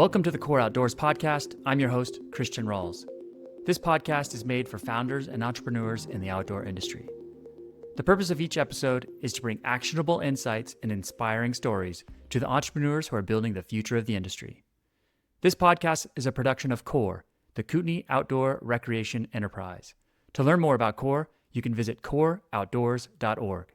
Welcome to the Core Outdoors podcast. I'm your host, Christian Rawls. This podcast is made for founders and entrepreneurs in the outdoor industry. The purpose of each episode is to bring actionable insights and inspiring stories to the entrepreneurs who are building the future of the industry. This podcast is a production of Core, the Kootenai Outdoor Recreation Enterprise. To learn more about Core, you can visit coreoutdoors.org.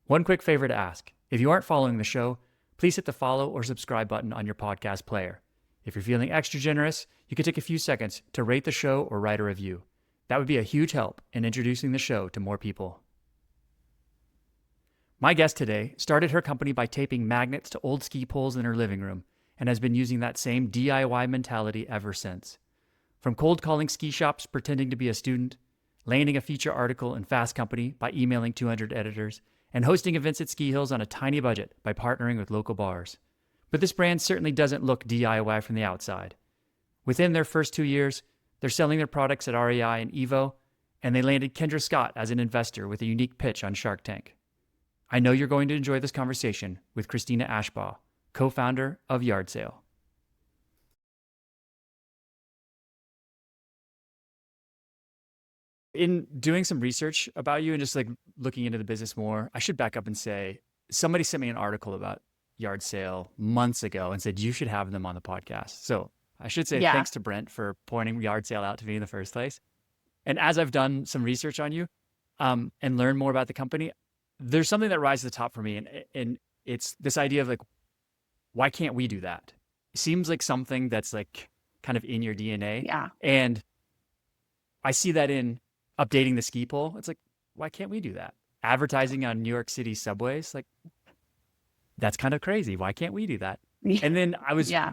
One quick favor to ask. If you aren't following the show, please hit the follow or subscribe button on your podcast player. If you're feeling extra generous, you can take a few seconds to rate the show or write a review. That would be a huge help in introducing the show to more people. My guest today started her company by taping magnets to old ski poles in her living room and has been using that same DIY mentality ever since. From cold calling ski shops pretending to be a student, landing a feature article in Fast Company by emailing 200 editors, and hosting events at ski hills on a tiny budget by partnering with local bars. But this brand certainly doesn't look DIY from the outside. Within their first 2 years, they're selling their products at REI and Evo, and they landed Kendra Scott as an investor with a unique pitch on Shark Tank. I know you're going to enjoy this conversation with Cristina Ashbaugh, co-founder of Yardsale. In doing some research about you and just like looking into the business more, I should back up and say somebody sent me an article about Yardsale months ago and said you should have them on the podcast. So I should say thanks to Brent for pointing Yardsale out to me in the first place. And as I've done some research on you and learned more about the company, there's something that rises to the top for me. And it's this idea of like, why can't we do that? It seems like something that's like kind of in your DNA. Yeah. And I see that in updating the ski pole. It's like, why can't we do that? Advertising on New York City subways, like, that's kind of crazy. Why can't we do that? And then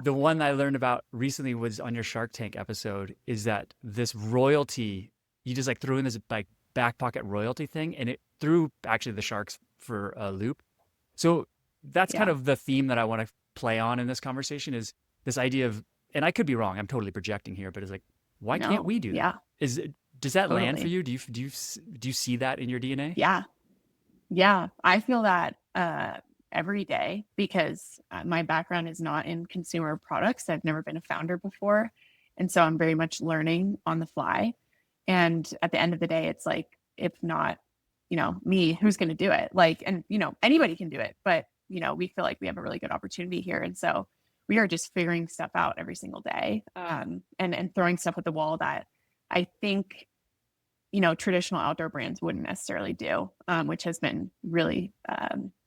the one I learned about recently was on your Shark Tank episode, is that this royalty, you just like threw in this like back pocket royalty thing, and it threw actually the sharks for a loop. So that's kind of the theme that I want to play on in this conversation, is this idea of, and I could be wrong, I'm totally projecting here, but it's like, why can't we do that? Does that land for you? Do you see that in your DNA? Yeah. I feel that every day because my background is not in consumer products. I've never been a founder before. And so I'm very much learning on the fly. And at the end of the day, it's like, if not, me, who's going to do it? Like, and, anybody can do it, but, we feel like we have a really good opportunity here. And so we are just figuring stuff out every single day and throwing stuff at the wall that I think, traditional outdoor brands wouldn't necessarily do, which has been really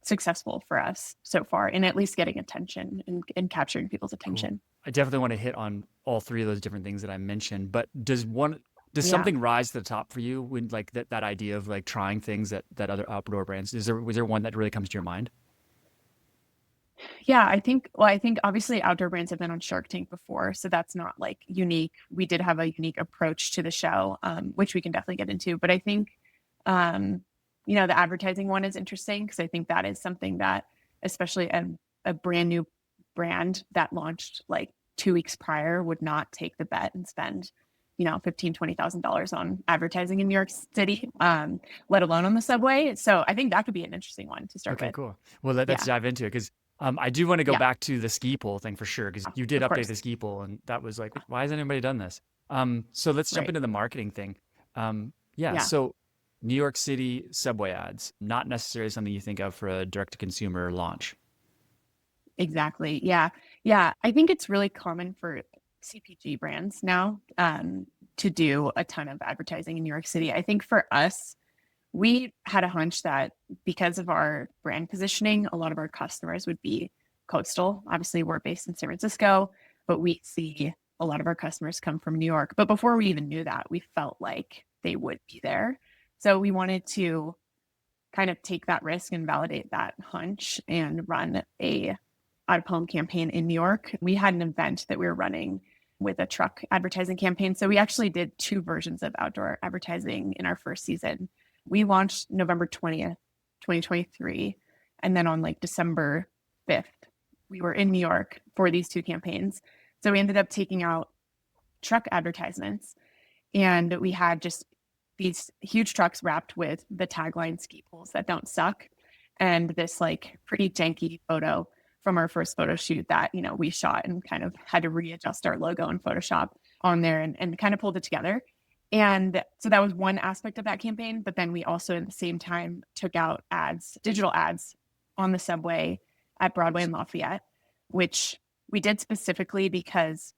successful for us so far in at least getting attention and capturing people's attention. Cool. I definitely want to hit on all three of those different things that I mentioned, but does something rise to the top for you when like that idea of like trying things that other outdoor brands, was there one that really comes to your mind? Yeah, I think obviously outdoor brands have been on Shark Tank before, so that's not like unique. We did have a unique approach to the show, which we can definitely get into. But I think, the advertising one is interesting because I think that is something that, especially a brand new brand that launched like 2 weeks prior, would not take the bet and spend, $15,000-$20,000 on advertising in New York City, let alone on the subway. So I think that could be an interesting one to start with. Okay, cool. Well, let's dive into it because I do want to go back to the ski pole thing for sure, because you did update the ski pole, and that was like, why hasn't anybody done this? So let's jump into the marketing thing. So New York City subway ads, not necessarily something you think of for a direct-to-consumer launch. Exactly. Yeah. I think it's really common for CPG brands now to do a ton of advertising in New York City. I think for us, we had a hunch that because of our brand positioning, a lot of our customers would be coastal. Obviously, we're based in San Francisco, but we see a lot of our customers come from New York. But before we even knew that, we felt like they would be there. So we wanted to kind of take that risk and validate that hunch and run a out-of-home campaign in New York. We had an event that we were running with a truck advertising campaign. So we actually did 2 versions of outdoor advertising in our first season. We launched November 20th, 2023. And then on like December 5th, we were in New York for these 2 campaigns. So we ended up taking out truck advertisements, and we had just these huge trucks wrapped with the tagline "ski poles that don't suck," and this like pretty janky photo from our first photo shoot that, we shot and kind of had to readjust our logo in Photoshop on there and kind of pulled it together. And so that was one aspect of that campaign. But then we also at the same time took out ads, digital ads on the subway at Broadway and Lafayette, which we did specifically because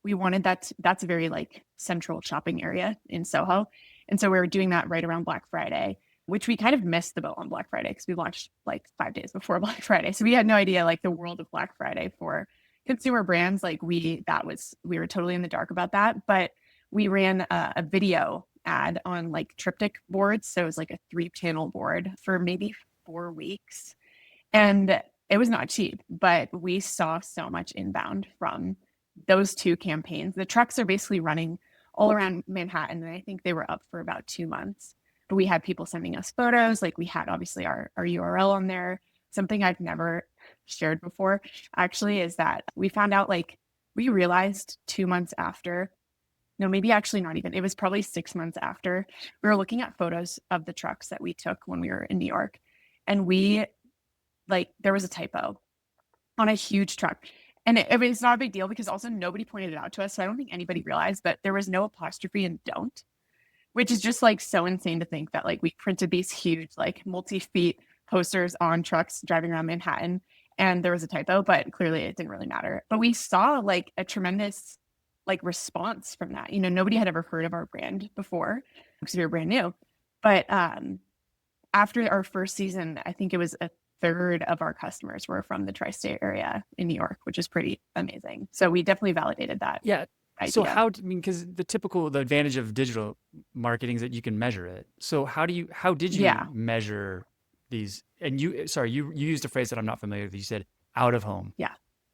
we wanted that's a very like central shopping area in Soho. And so we were doing that right around Black Friday, which we kind of missed the boat on Black Friday because we launched like 5 days before Black Friday. So we had no idea like the world of Black Friday for consumer brands. Like we were totally in the dark about that. But we ran a video ad on like triptych boards. So it was like a 3-panel board for maybe 4 weeks. And it was not cheap, but we saw so much inbound from those 2 campaigns. The trucks are basically running all around Manhattan, and I think they were up for about 2 months. But we had people sending us photos. Like we had obviously our URL on there. Something I've never shared before actually is that we found out, like, we realized 2 months after, no, maybe actually not even, it was probably 6 months after, we were looking at photos of the trucks that we took when we were in New York. And there was a typo on a huge truck. And it's not a big deal because also nobody pointed it out to us. So I don't think anybody realized, but there was no apostrophe in don't, which is just like so insane to think that like we printed these huge, like multi-feet posters on trucks driving around Manhattan and there was a typo, but clearly it didn't really matter. But we saw like a tremendous like response from that. Nobody had ever heard of our brand before because we were brand new. But after our first season, I think it was a third of our customers were from the tri-state area in New York, which is pretty amazing. So we definitely validated that. Yeah. idea. So because the advantage of digital marketing is that you can measure it. So how did you measure these? And you used a phrase that I'm not familiar with. You said out of home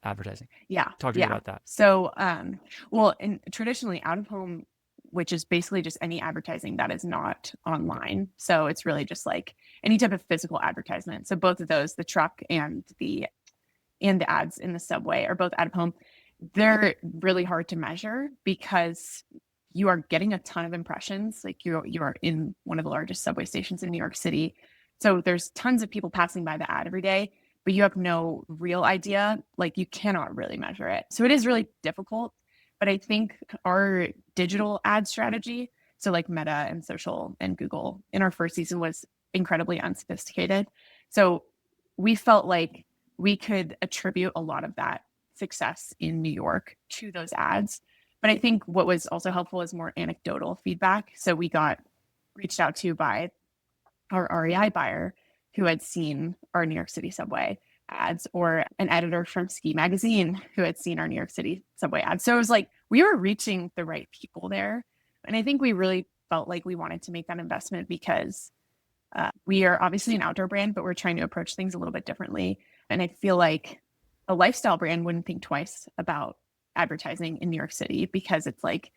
advertising. Yeah. Talk to me about that. So, traditionally out of home, which is basically just any advertising that is not online. So it's really just like any type of physical advertisement. So both of those, the truck and the ads in the subway, are both out of home. They're really hard to measure because you are getting a ton of impressions. Like you are in one of the largest subway stations in New York City. So there's tons of people passing by the ad every day, but you have no real idea. Like you cannot really measure it. So it is really difficult. But I think our digital ad strategy, so like Meta and social and Google in our first season, was incredibly unsophisticated. So we felt like we could attribute a lot of that success in New York to those ads. But I think what was also helpful is more anecdotal feedback. So we got reached out to by our REI buyer who had seen our New York City subway ads, or an editor from Ski Magazine who had seen our New York City subway ads. So it was like we were reaching the right people there. And I think we really felt like we wanted to make that investment because we are obviously an outdoor brand, but we're trying to approach things a little bit differently. And I feel like a lifestyle brand wouldn't think twice about advertising in New York City because it's like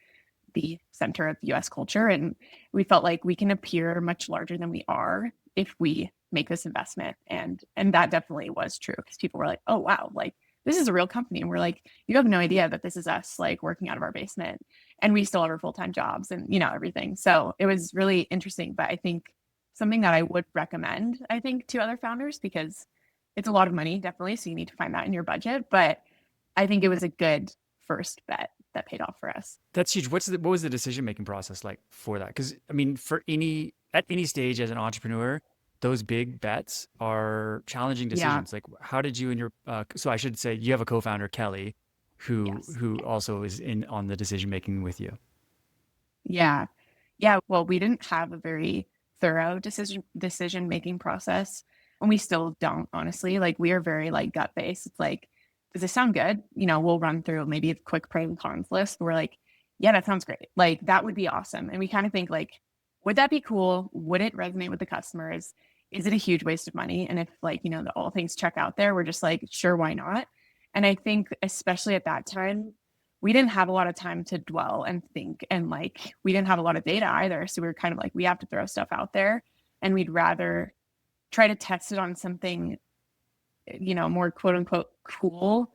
the center of US culture. And we felt like we can appear much larger than we are if we make this investment. And that definitely was true because people were like, oh, wow, like this is a real company. And we're like, you have no idea that this is us like working out of our basement and we still have our full-time jobs and, everything. So it was really interesting. But I think something that I would recommend, I think, to other founders, because it's a lot of money, definitely. So you need to find that in your budget. But I think it was a good first bet that paid off for us. That's huge. What was the decision-making process like for that? Because I mean, at any stage as an entrepreneur, those big bets are challenging decisions. Like how did you and your, so I should say you have a co-founder, Kelly, who also is in on the decision-making with you. Yeah. Well, we didn't have a very thorough decision-making process, and we still don't, honestly. Like we are very like gut-based. It's like, does this sound good? We'll run through maybe a quick pros and cons list. We're like, yeah, that sounds great. Like that would be awesome. And we kind of think like, would that be cool? Would it resonate with the customers? Is it a huge waste of money? And if like, all things check out there, we're just like, sure, why not? And I think especially at that time, we didn't have a lot of time to dwell and think, and like, we didn't have a lot of data either. So we were kind of like, we have to throw stuff out there, and we'd rather try to test it on something, more quote unquote cool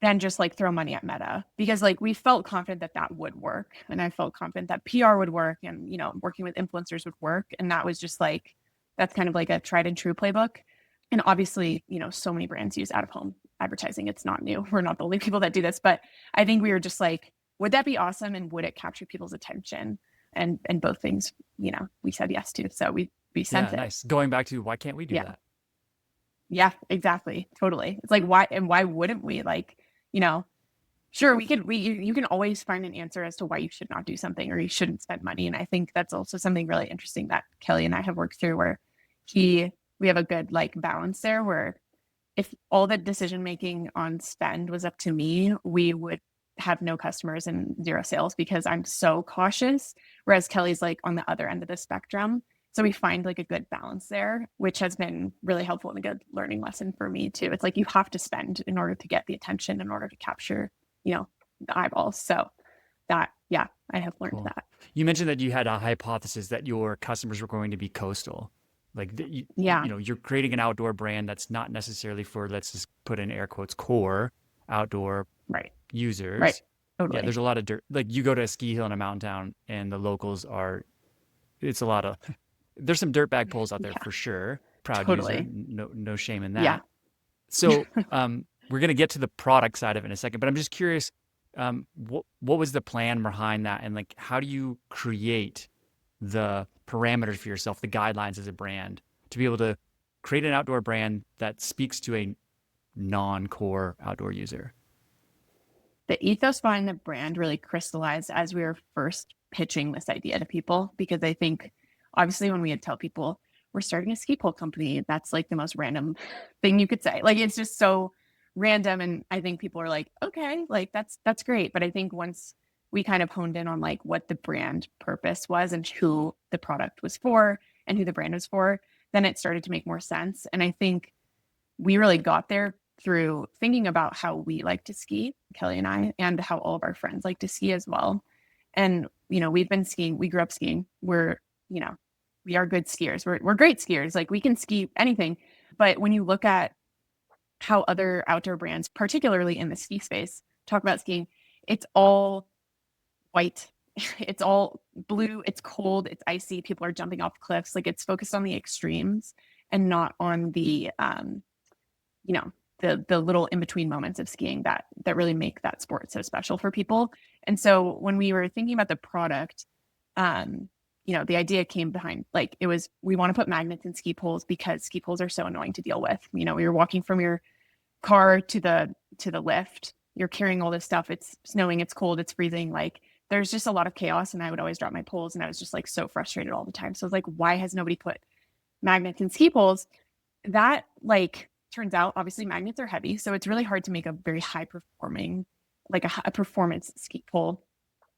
than just like throw money at Meta, because like we felt confident that would work. And I felt confident that PR would work and, working with influencers would work. And that was just like, that's kind of like a tried and true playbook. And obviously, so many brands use out of home advertising. It's not new. We're not the only people that do this, but I think we were just like, would that be awesome? And would it capture people's attention? And both things, we said yes to. So we Yeah, sent it. nice. Going back to why can't we do Yeah. that? Yeah, exactly. Totally. It's like, why wouldn't we? Like, sure, you can always find an answer as to why you should not do something or you shouldn't spend money. And I think that's also something really interesting that Kelly and I have worked through where we have a good like balance there where if all the decision making on spend was up to me, we would have no customers and zero sales because I'm so cautious. Whereas Kelly's like on the other end of the spectrum. So we find like a good balance there, which has been really helpful and a good learning lesson for me too. It's like you have to spend in order to get the attention, in order to capture, the eyeballs. So that, yeah, I have learned Cool. that. You mentioned that you had a hypothesis that your customers were going to be coastal. Like Yeah, you're creating an outdoor brand that's not necessarily for, let's just put in air quotes, core outdoor right, right, users. Yeah, totally. there's a lot of dirt. Like you go to a ski hill in a mountain town and the locals it's a lot of, there's some dirtbag poles out there Yeah, for sure. Proud user, totally. no shame in Yeah. that. So we're going to get to the product side of it in a second, but I'm just curious, what was the plan behind that, and like how do you create the parameters for yourself, the guidelines as a brand to be able to create an outdoor brand that speaks to a non-core outdoor user? The ethos behind the brand really crystallized as we were first pitching this idea to people, because I think obviously when we had tell people we're starting a ski pole company, that's like the most random thing you could say. Like it's just so random. And I think people are like, okay, like that's great. But I think once we kind of honed in on like what the brand purpose was and who the product was for and who the brand was for, then it started to make more sense. And I think we really got there through thinking about how we like to ski, Kelly and I, and how all of our friends like to ski as well. And, we've been skiing, we grew up skiing. You know, we are good skiers. We're great skiers. Like we can ski anything. But when you look at how other outdoor brands, particularly in the ski space, talk about skiing, it's all white. It's all blue. It's cold. It's icy. People are jumping off cliffs. Like it's focused on the extremes and not on you know, the little in between moments of skiing that really make that sport so special for people. And so when we were thinking about the product, the idea came behind like we want to put magnets in ski poles because ski poles are so annoying to deal with. You're walking from your car to the lift, you're carrying all this stuff. It's snowing, it's cold, it's freezing. Like there's just a lot of chaos. And I would always drop my poles and I was just like so frustrated all the time. So I was like, why has nobody put magnets in ski poles? That like turns out obviously magnets are heavy, so it's really hard to make a very high performing like a performance ski pole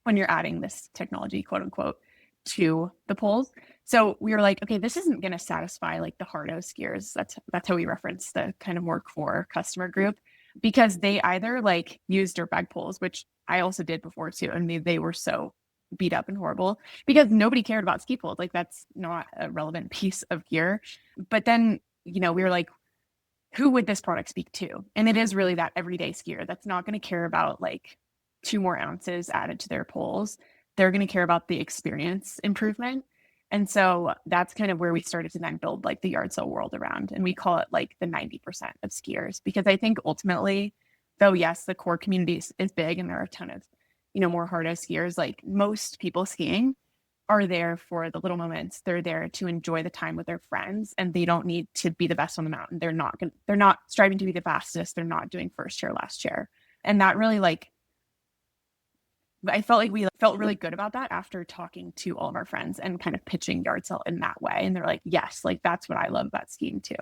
when you're adding this technology, quote unquote, to the poles. So we were like, okay, this isn't going to satisfy like the hardo skiers. That's how we reference the kind of more core customer group, because they either like use dirtbag poles, which I also did before too, and they were so beat up and horrible because nobody cared about ski poles. Like that's not a relevant piece of gear. But then we were like, who would this product speak to? And it is really that everyday skier that's not going to care about like 2 more ounces added to their poles. They're going to care about the experience improvement. And so that's kind of where we started to then build like the Yardsale world around. And we call it like the 90% of skiers, because I think ultimately, though, yes, the core community is big and there are a ton of, more hardo skiers, like most people skiing are there for the little moments. They're there to enjoy the time with their friends, and they don't need to be the best on the mountain. They're not striving to be the fastest. They're not doing first chair, last chair. And that really I felt like we felt really good about that after talking to all of our friends and kind of pitching Yardsale in that way. And they're like, yes, like that's what I love about skiing too.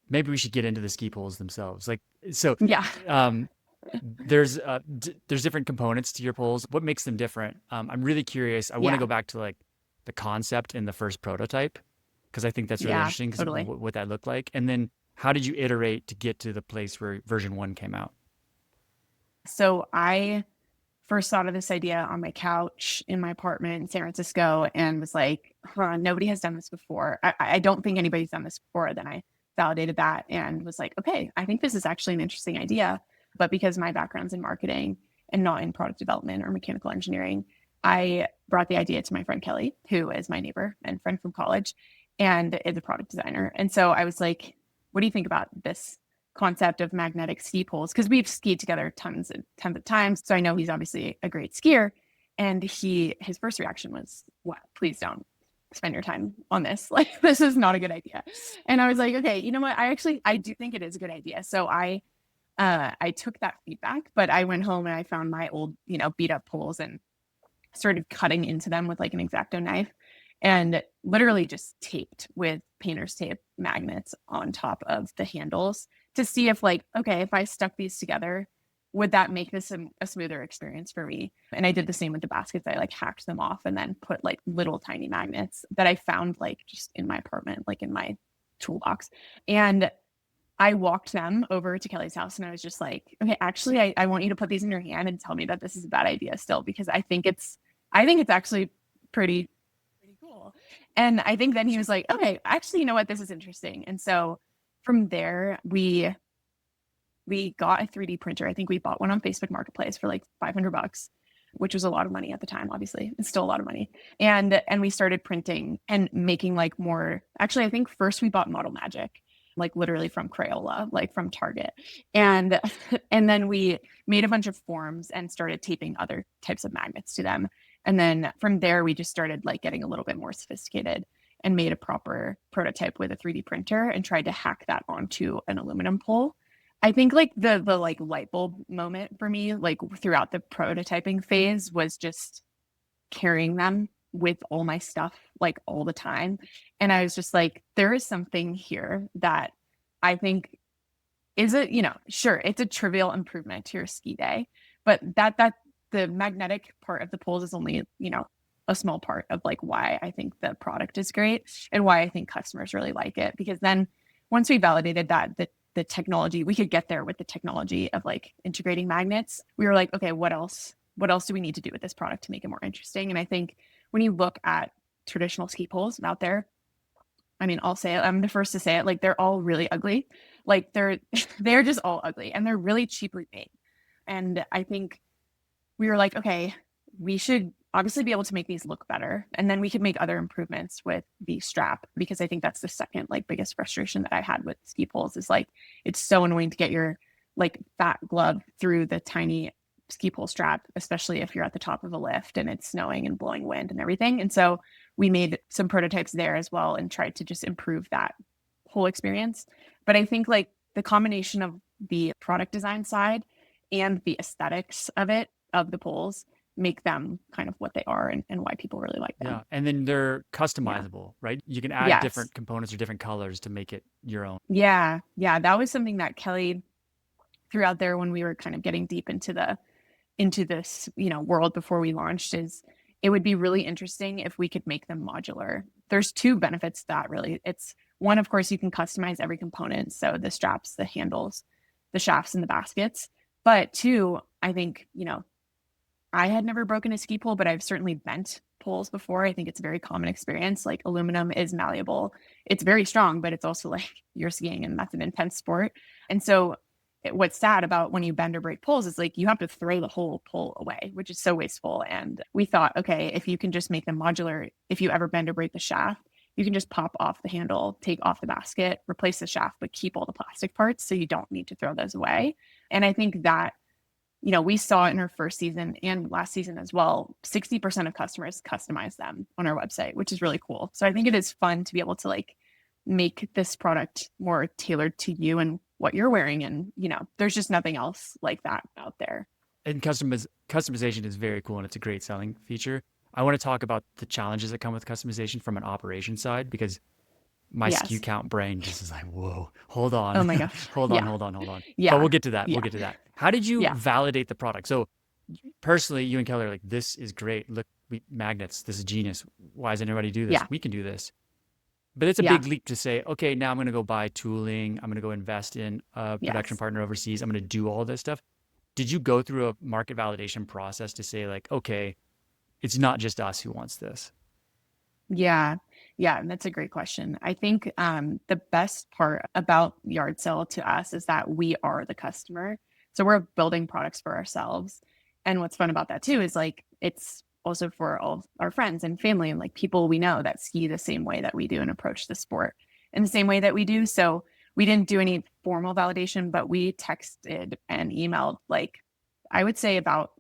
Maybe we should get into the ski poles themselves. Like, so Yeah. um, there's different components to your poles. What makes them different? I'm really curious. I want to Yeah. go back to like the concept in the first prototype because I think that's really Yeah, interesting because totally. what that looked like. And then how did you iterate to get to the place where version 1 came out? So I first thought of this idea on my couch in my apartment in San Francisco and was like, nobody has done this before. I don't think anybody's done this before. Then I validated that and was like, okay, I think this is actually an interesting idea. But because my background's in marketing and not in product development or mechanical engineering, I brought the idea to my friend Kelly, who is my neighbor and friend from college and is a product designer. And so I was like, what do you think about this concept of magnetic ski poles? Because we've skied together tons and tons of times. So I know he's obviously a great skier. And his first reaction was, what? Please don't spend your time on this. Like, this is not a good idea. And I was like, okay, you know what? I do think it is a good idea. So I took that feedback, but I went home and I found my old, beat up poles and started cutting into them with like an X-Acto knife and literally just taped with painter's tape magnets on top of the handles to see if like, okay, if I stuck these together, would that make this a smoother experience for me? And I did the same with the baskets. I like hacked them off and then put like little tiny magnets that I found like just in my apartment, like in my toolbox. And I walked them over to Kelly's house and I was just like, okay, actually, I want you to put these in your hand and tell me that this is a bad idea still, because I think it's actually pretty cool. And I think then he was like, okay, actually, you know what? This is interesting. And so from there, we got a 3D printer. I think we bought one on Facebook Marketplace for like $500, which was a lot of money at the time. Obviously, it's still a lot of money. And we started printing and making like more. Actually, I think first we bought Model Magic, like literally from Crayola, like from Target. And then we made a bunch of forms and started taping other types of magnets to them. And then from there, we just started like getting a little bit more sophisticated and made a proper prototype with a 3D printer and tried to hack that onto an aluminum pole. I think like the like light bulb moment for me, like throughout the prototyping phase, was just carrying them with all my stuff like all the time. And I was just like, there is something here that I think is sure, it's a trivial improvement to your ski day, but that the magnetic part of the poles is only, a small part of like why I think the product is great and why I think customers really like it. Because then once we validated that the technology, we could get there with the technology of like integrating magnets, we were like, okay, what else do we need to do with this product to make it more interesting? And I think when you look at traditional ski poles out there, I mean, I'll say it, I'm the first to say it, like they're all really ugly. Like they're just all ugly and they're really cheaply made. And I think we were like, okay, we should obviously be able to make these look better. And then we could make other improvements with the strap, because I think that's the second like biggest frustration that I had with ski poles is like, it's so annoying to get your like fat glove through the tiny ski pole strap, especially if you're at the top of a lift and it's snowing and blowing wind and everything. And so we made some prototypes there as well and tried to just improve that whole experience. But I think like the combination of the product design side and the aesthetics of the poles make them kind of what they are and why people really like them. Yeah. And then they're customizable, right? You can add different components or different colors to make it your own. Yeah. Yeah. That was something that Kelly threw out there when we were kind of getting deep into this, world before we launched, is it would be really interesting if we could make them modular. There's two benefits to that really. It's one, of course, you can customize every component. So the straps, the handles, the shafts, and the baskets. But two, I think, I had never broken a ski pole, but I've certainly bent poles before. I think it's a very common experience. Like aluminum is malleable. It's very strong, but it's also like you're skiing and that's an intense sport. And so what's sad about when you bend or break poles is like you have to throw the whole pole away, which is so wasteful. And we thought, okay, if you can just make them modular, if you ever bend or break the shaft, you can just pop off the handle, take off the basket, replace the shaft, but keep all the plastic parts so you don't need to throw those away. And I think that we saw it in our first season and last season as well, 60% of customers customize them on our website, which is really cool. So I think it is fun to be able to like make this product more tailored to you and what you're wearing. And, there's just nothing else like that out there. And customization is very cool and it's a great selling feature. I want to talk about the challenges that come with customization from an operation side, because my SKU count brain just is like, whoa, hold on. Oh my gosh. hold on. Yeah. But we'll get to that. Yeah. We'll get to that. How did you validate the product? So personally, you and Kelly are like, this is great. Look, magnets, this is genius. Why doesn't everybody do this? Yeah. We can do this. But it's a big leap to say, okay, now I'm going to go buy tooling. I'm going to go invest in a production partner overseas. I'm going to do all this stuff. Did you go through a market validation process to say like, okay, it's not just us who wants this? Yeah. Yeah. That's a great question. I think the best part about Yardsale to us is that we are the customer. So we're building products for ourselves. And what's fun about that too is like, it's also for all our friends and family and like people we know that ski the same way that we do and approach the sport in the same way that we do. So we didn't do any formal validation, but we texted and emailed, like, I would say about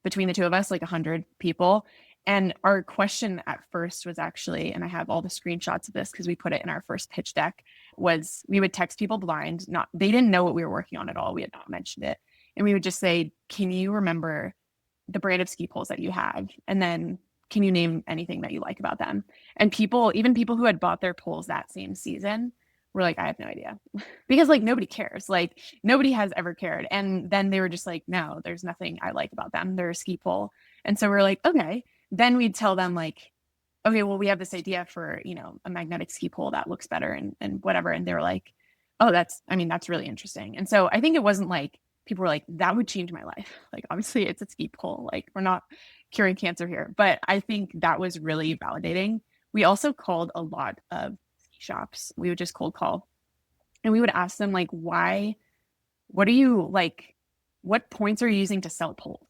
between the two of us, like 100 people. And our question at first was actually, and I have all the screenshots of this because we put it in our first pitch deck, was we would text people blind. They didn't know what we were working on at all. We had not mentioned it. And we would just say, can you remember the brand of ski poles that you have? And then can you name anything that you like about them? And people, even people who had bought their poles that same season, were like, I have no idea. Because like nobody cares. Like nobody has ever cared. And then they were just like, no, there's nothing I like about them. They're a ski pole. And so we're like, okay. Then we'd tell them like, okay, well, we have this idea for, a magnetic ski pole that looks better and whatever. And they were like, oh, that's really interesting. And so I think it wasn't like people were like, that would change my life. Like, obviously it's a ski pole. Like we're not curing cancer here, but I think that was really validating. We also called a lot of ski shops. We would just cold call and we would ask them like, what are you like, what points are you using to sell poles?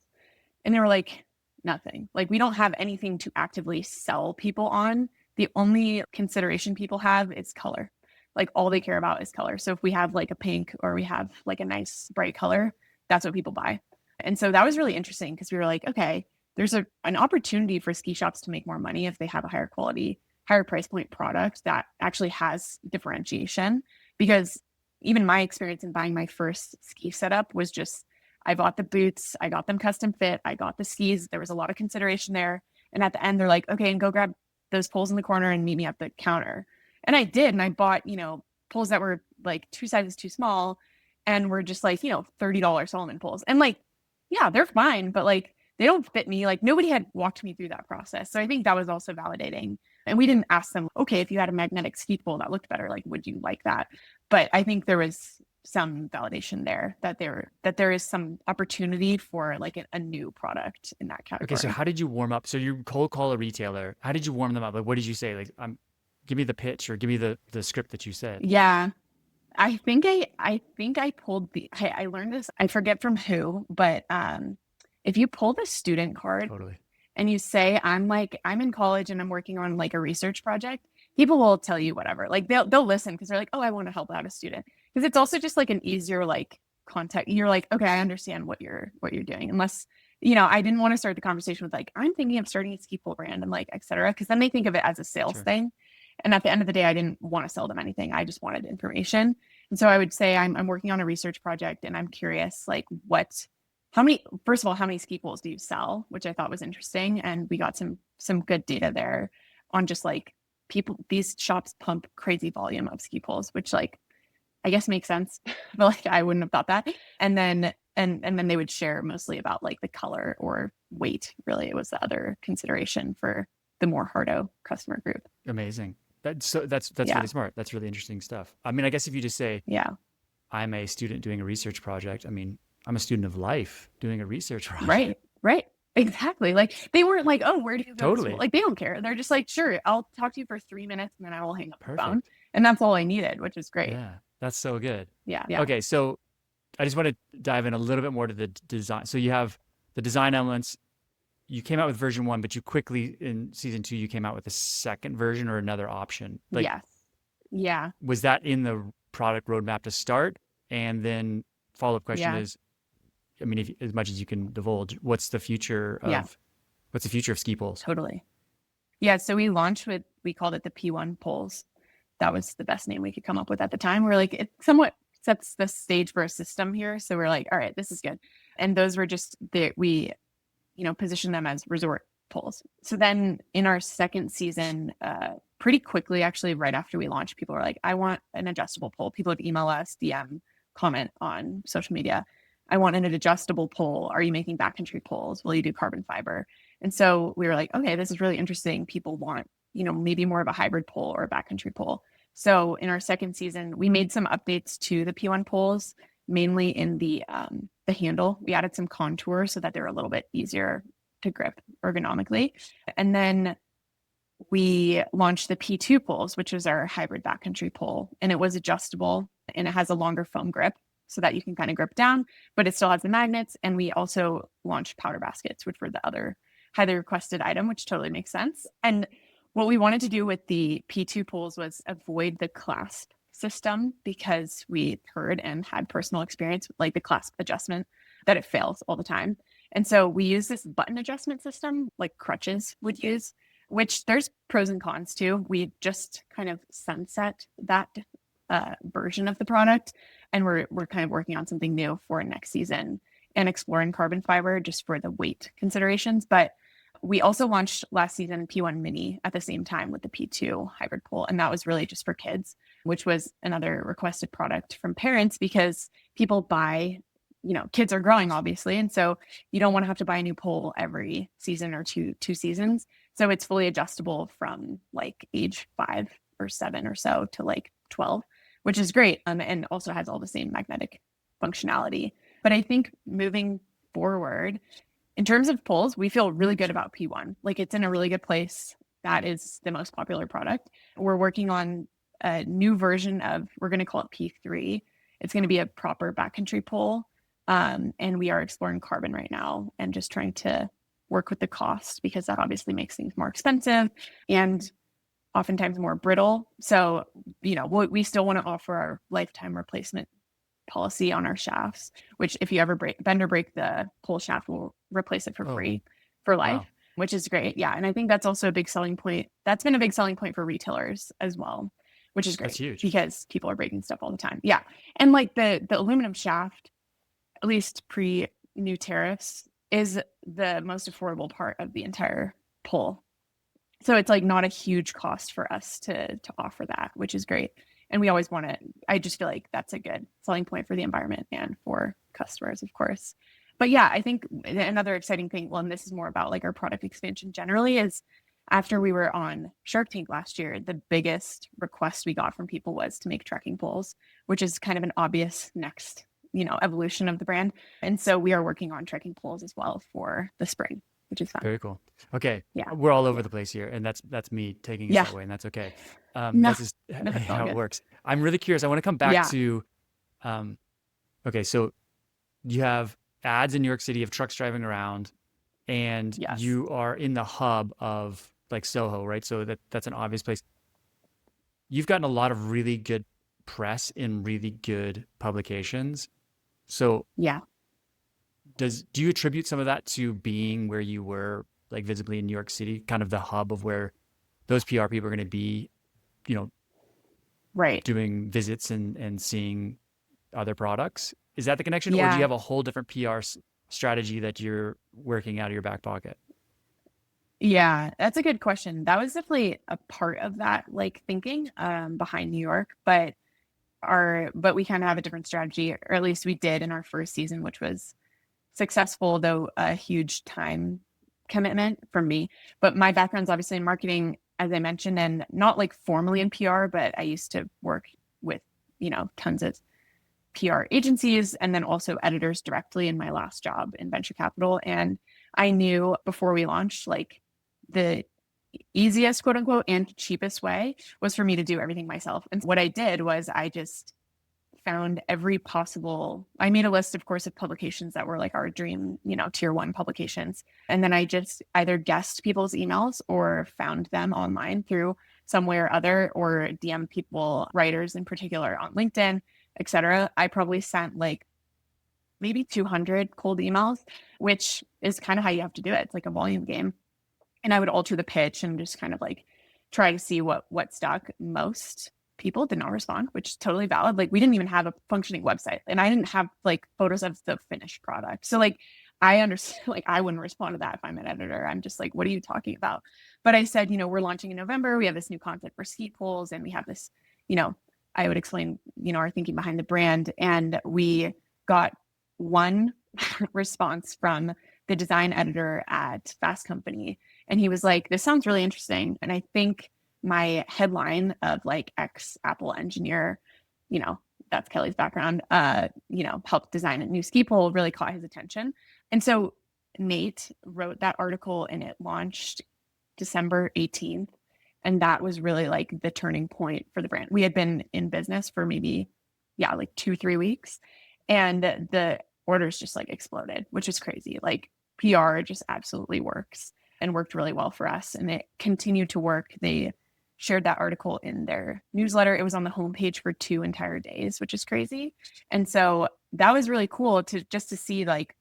And they were like, nothing. Like we don't have anything to actively sell people on. The only consideration people have is color. Like all they care about is color. So if we have like a pink or we have like a nice bright color, that's what people buy. And so that was really interesting because we were like, okay, there's an opportunity for ski shops to make more money if they have a higher quality, higher price point product that actually has differentiation. Because even my experience in buying my first ski setup was just, I bought the boots, I got them custom fit, I got the skis. There was a lot of consideration there. And at the end, they're like, okay, and go grab those poles in the corner and meet me at the counter. And I did. And I bought, poles that were like 2 sizes too small and were just like, $30 Solomon poles. And like, yeah, they're fine, but like they don't fit me. Like nobody had walked me through that process. So I think that was also validating. And we didn't ask them, okay, if you had a magnetic ski pole that looked better, like, would you like that? But I think there was some validation there that there is some opportunity for like a new product in that category. Okay, so how did you warm up? So you cold call a retailer. How did you warm them up? Like, what did you say? Like, give me the pitch or give me the script that you said. Yeah, I think I pulled I learned this. I forget from who, but if you pull the student card Totally. and you say I'm in college and I'm working on like a research project, people will tell you whatever. Like they'll listen because they're like, oh, I want to help out a student. Because it's also just like an easier like contact. You're like, okay, I understand what you're doing. Unless, I didn't want to start the conversation with like, I'm thinking of starting a ski pole brand and like, et cetera. Because then they think of it as a sales Sure. thing. And at the end of the day, I didn't want to sell them anything. I just wanted information. And so I would say I'm working on a research project and I'm curious, like first of all, how many ski poles do you sell? Which I thought was interesting. And we got some good data there on just like these shops pump crazy volume of ski poles, which like, I guess makes sense, but like I wouldn't have thought that. And then then they would share mostly about like the color or weight. Really, it was the other consideration for the more hardo customer group. Amazing. That's Yeah. really smart. That's really interesting stuff. I mean, I guess if you just say, Yeah. I'm a student doing a research project. I mean, I'm a student of life doing a research project. Right. Right. Exactly. Like they weren't like, oh, where do you go to Totally. school? Like they don't care. They're just like, sure, I'll talk to you for 3 minutes and then I will hang up the phone. Perfect. And that's all I needed, which is great. Yeah, that's so good. Yeah. Yeah. Okay, so I just want to dive in a little bit more to the design. So you have the design elements. You came out with version 1, but you quickly in season 2 you came out with a second version or another option. Like, Yes. Yeah. was that in the product roadmap to start? And then follow-up question is, I mean, if, as much as you can divulge, what's the future of ski poles? Totally. Yeah. So we called it the P1 poles. That was the best name we could come up with at the time. We're like, it somewhat sets the stage for a system here. So we're like, all right, this is good. And those were just we position them as resort poles. So then in our second season, pretty quickly, actually, right after we launched, people were like, I want an adjustable pole. People would email us, DM, comment on social media. I want an adjustable pole. Are you making backcountry poles? Will you do carbon fiber? And so we were like, okay, this is really interesting. People want, maybe more of a hybrid pole or a backcountry pole. So in our second season, we made some updates to the P1 poles, mainly in the handle. We added some contour so that they're a little bit easier to grip ergonomically. And then we launched the P2 poles, which is our hybrid backcountry pole. And it was adjustable and it has a longer foam grip so that you can kind of grip down, but it still has the magnets. And we also launched powder baskets, which were the other highly requested item, which totally makes sense. And what we wanted to do with the P2 poles was avoid the clasp system because we heard and had personal experience with like the clasp adjustment that it fails all the time. And so we use this button adjustment system like crutches would use, which there's pros and cons to. We just kind of sunset that version of the product, and we're kind of working on something new for next season and exploring carbon fiber just for the weight considerations. But we also launched last season P1 Mini at the same time with the P2 hybrid pole, and that was really just for kids, which was another requested product from parents because people buy, kids are growing obviously, and so you don't want to have to buy a new pole every season or two seasons. So it's fully adjustable from like age 5 or 7 or so to like 12, which is great, and also has all the same magnetic functionality. But I think moving forward, in terms of poles, we feel really good about P1. Like it's in a really good place. That is the most popular product. We're working on a new version of, we're going to call it P3. It's going to be a proper backcountry pole. And we are exploring carbon right now and just trying to work with the cost because that obviously makes things more expensive and oftentimes more brittle. So, we still want to offer our lifetime replacement policy on our shafts, which if you ever bend or break the pole shaft, we'll replace it for free for life, which is great. Yeah. And I think that's also a big selling point. That's been a big selling point for retailers as well, which is great. That's huge because people are breaking stuff all the time. Yeah. And like the aluminum shaft, at least pre new tariffs, is the most affordable part of the entire pole. So it's like not a huge cost for us to offer that, which is great. And we always want to, I just feel like that's a good selling point for the environment and for customers, of course. But yeah, I think another exciting thing, well, and this is more about like our product expansion generally, is after we were on Shark Tank last year, the biggest request we got from people was to make trekking poles, which is kind of an obvious next, evolution of the brand. And so we are working on trekking poles as well for the spring, which is fun. Very cool. Okay. Yeah. We're all over the place here, and that's me taking it that way, and that's okay. No, that's just how it works. I'm really curious. I want to come back to, okay, so you have ads in New York City of trucks driving around, and you are in the hub of like Soho, right? So that's an obvious place. You've gotten a lot of really good press in really good publications. So do you attribute some of that to being where you were, like visibly in New York City, kind of the hub of where those PR people are going to be, right, doing visits and seeing other products? Is that the connection, or do you have a whole different PR strategy that you're working out of your back pocket? Yeah, that's a good question. That was definitely a part of that like thinking behind New York, but we kind of have a different strategy, or at least we did in our first season, which was successful, though a huge time commitment for me. But my background's obviously in marketing, as I mentioned, and not like formally in PR, but I used to work with, tons of PR agencies and then also editors directly in my last job in venture capital. And I knew before we launched, like the easiest, quote unquote, and cheapest way was for me to do everything myself. And what I did was I just found every possible, I made a list, of course, of publications that were like our dream, tier 1 publications. And then I just either guessed people's emails or found them online through some way or other, or DM people, writers in particular on LinkedIn, etc. I probably sent like maybe 200 cold emails, which is kind of how you have to do it. It's like a volume game. And I would alter the pitch and just kind of like try to see what stuck. Most people did not respond, which is totally valid. Like we didn't even have a functioning website, and I didn't have like photos of the finished product. So like I understand, like I wouldn't respond to that if I'm an editor. I'm just like, what are you talking about? But I said, we're launching in November. We have this new concept for ski poles, and we have this, I would explain, our thinking behind the brand. And we got one response from the design editor at Fast Company. And he was like, this sounds really interesting. And I think my headline of like ex Apple engineer, that's Kelly's background, helped design a new ski pole really caught his attention. And so Nate wrote that article and it launched December 18th. And that was really like the turning point for the brand. We had been in business for maybe, like 2-3 weeks. And the orders just like exploded, which is crazy. Like PR just absolutely works and worked really well for us. And it continued to work. They shared that article in their newsletter. It was on the homepage for 2 entire days, which is crazy. And so that was really cool to see, like,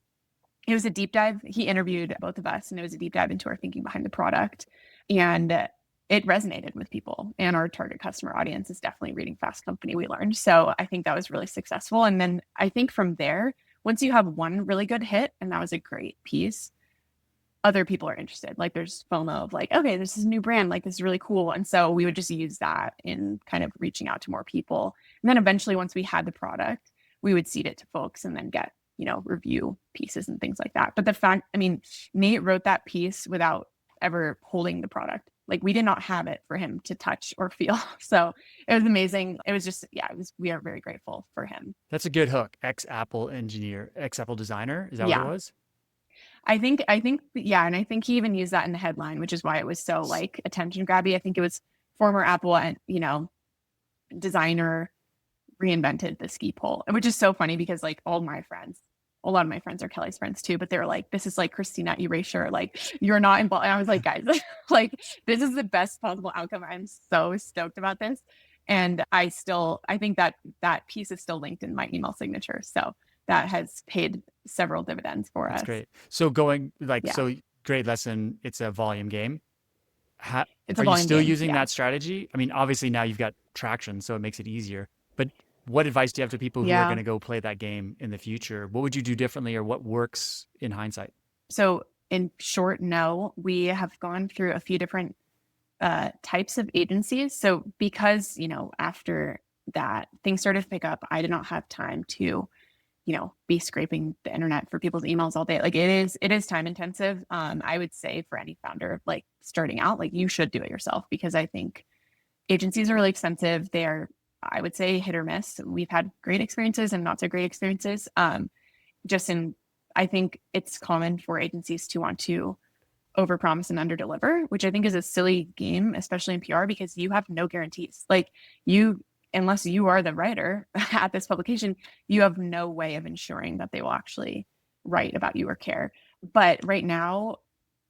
it was a deep dive. He interviewed both of us, and it was a deep dive into our thinking behind the product. And it resonated with people, and our target customer audience is definitely reading Fast Company, we learned. So I think that was really successful. And then I think from there, once you have one really good hit, and that was a great piece, other people are interested. Like, there's FOMO of like, okay, this is a new brand, like this is really cool. And so we would just use that in kind of reaching out to more people. And then eventually, once we had the product, we would seed it to folks and then get, review pieces and things like that. But the fact, I mean, Nate wrote that piece without ever holding the product. Like, we did not have it for him to touch or feel. So it was amazing. It was just, we are very grateful for him. That's a good hook. Ex-Apple engineer, ex-Apple designer. Is that what it was? I think, yeah. And I think he even used that in the headline, which is why it was so like attention grabby. I think it was former Apple and, designer reinvented the ski pole, which is so funny because like a lot of my friends are Kelly's friends too, but they're like, this is like Cristina Erasure. Like, you're not involved. And I was like, guys, like, this is the best possible outcome. I'm so stoked about this. And I think that piece is still linked in my email signature. So that has paid several dividends for us. That's great. So so great lesson. It's a volume game. Are you still using that strategy? I mean, obviously now you've got traction, so it makes it easier. But what advice do you have to people who are going to go play that game in the future? What would you do differently, or what works in hindsight? So in short, no, we have gone through a few different types of agencies. So because, after that things started to pick up, I did not have time to, be scraping the internet for people's emails all day. Like, it is time intensive. I would say for any founder, like starting out, like, you should do it yourself, because I think agencies are really expensive. They're, I would say, hit or miss. We've had great experiences and not so great experiences. I think it's common for agencies to want to overpromise and underdeliver, which I think is a silly game, especially in PR, because you have no guarantees. Like, unless you are the writer at this publication, you have no way of ensuring that they will actually write about you or care. But right now,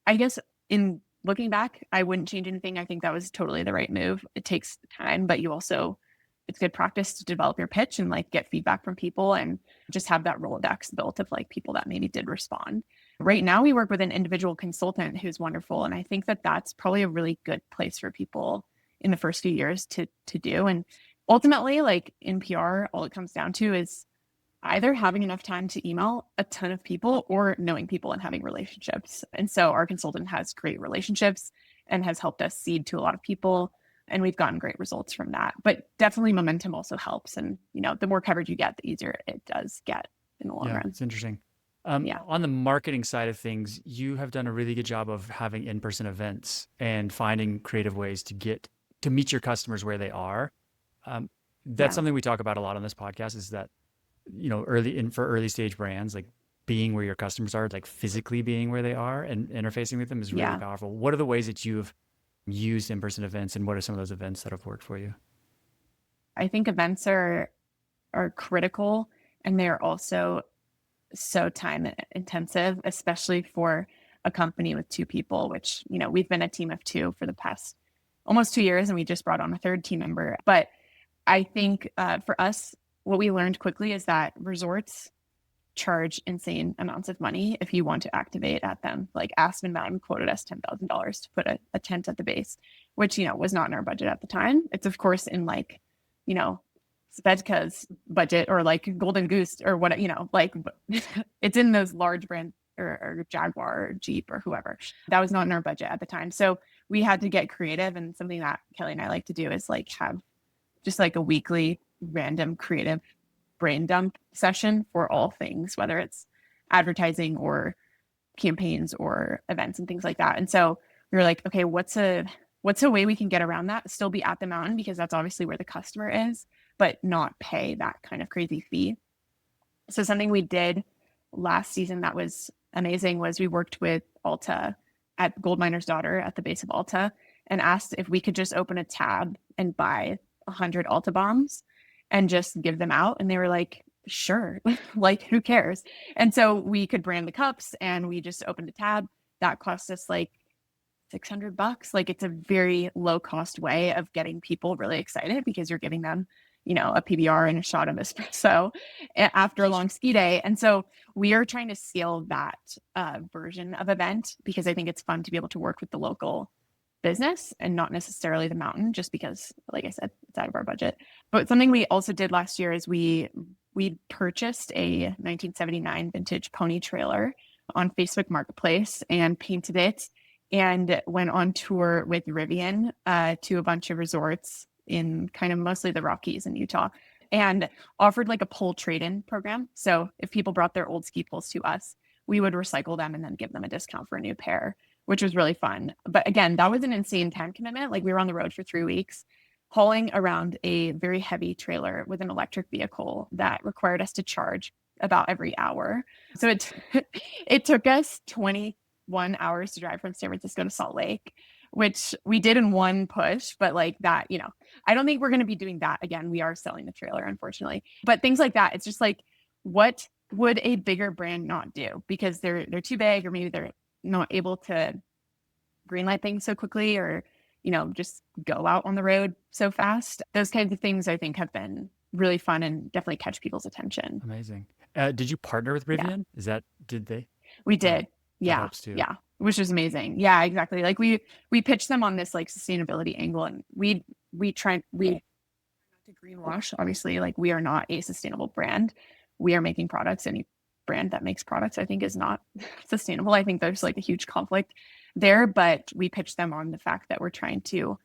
I guess in looking back, I wouldn't change anything. I think that was totally the right move. It takes time, but it's good practice to develop your pitch and like get feedback from people and just have that Rolodex built of like people that maybe did respond. Right now, we work with an individual consultant who's wonderful. And I think that that's probably a really good place for people in the first few years to do. And ultimately, like in PR, all it comes down to is either having enough time to email a ton of people or knowing people and having relationships. And so our consultant has great relationships and has helped us seed to a lot of people. And we've gotten great results from that. But definitely momentum also helps. And, the more coverage you get, the easier it does get in the long run. It's interesting. On the marketing side of things, you have done a really good job of having in-person events and finding creative ways to meet your customers where they are. That's something we talk about a lot on this podcast, is that, for early stage brands, like being where your customers are, like physically being where they are and interfacing with them is really powerful. What are the ways that you've used in-person events, and what are some of those events that have worked for you? I think events are critical, and they're also so time intensive, especially for a company with 2 people, which, we've been a team of 2 for the past almost 2 years, and we just brought on a 3rd team member. But I think for us, what we learned quickly is that resorts charge insane amounts of money if you want to activate at them. Like Aspen Mountain quoted us $10,000 to put a tent at the base, which, was not in our budget at the time. It's of course in like, Svedka's budget, or like Golden Goose or what, like it's in those large brands or Jaguar or Jeep or whoever. That was not in our budget at the time. So we had to get creative, and something that Kelly and I like to do is like have just like a weekly random creative brain dump session for all things, whether it's advertising or campaigns or events and things like that. And so we were like, okay, what's a way we can get around that, still be at the mountain, because that's obviously where the customer is, but not pay that kind of crazy fee. So something we did last season that was amazing was we worked with Alta at Gold Miner's Daughter at the base of Alta and asked if we could just open a tab and buy 100 Alta bombs and just give them out. And they were like, sure, like who cares? And so we could brand the cups, and we just opened a tab that cost us like $600. Like it's a very low cost way of getting people really excited because you're giving them, a PBR and a shot of espresso after a long ski day. And so we are trying to scale that version of event because I think it's fun to be able to work with the local business and not necessarily the mountain, just because, like I said, it's out of our budget. But something we also did last year is we purchased a 1979 vintage pony trailer on Facebook Marketplace and painted it and went on tour with Rivian to a bunch of resorts in kind of mostly the Rockies in Utah, and offered like a pole trade-in program. So if people brought their old ski poles to us, we would recycle them and then give them a discount for a new pair, which was really fun. But again, that was an insane time commitment. Like we were on the road for 3 weeks, hauling around a very heavy trailer with an electric vehicle that required us to charge about every hour. So it took us 21 hours to drive from San Francisco to Salt Lake, which we did in one push. But like that, I don't think we're going to be doing that again. We are selling the trailer, unfortunately. But things like that, it's just like, what would a bigger brand not do? Because they're too big, or maybe they're not able to greenlight things so quickly, or just go out on the road so fast. Those kinds of things I think have been really fun and definitely catch people's attention. Amazing. Did you partner with Rivian? Did they? We did. That helps too. Yeah. Which was amazing. Yeah, exactly. Like we pitched them on this like sustainability angle, and we not to greenwash. Obviously, like we are not a sustainable brand. We are making products. Any brand that makes products, I think, is not sustainable. I think there's like a huge conflict there, but we pitched them on the fact that we're trying to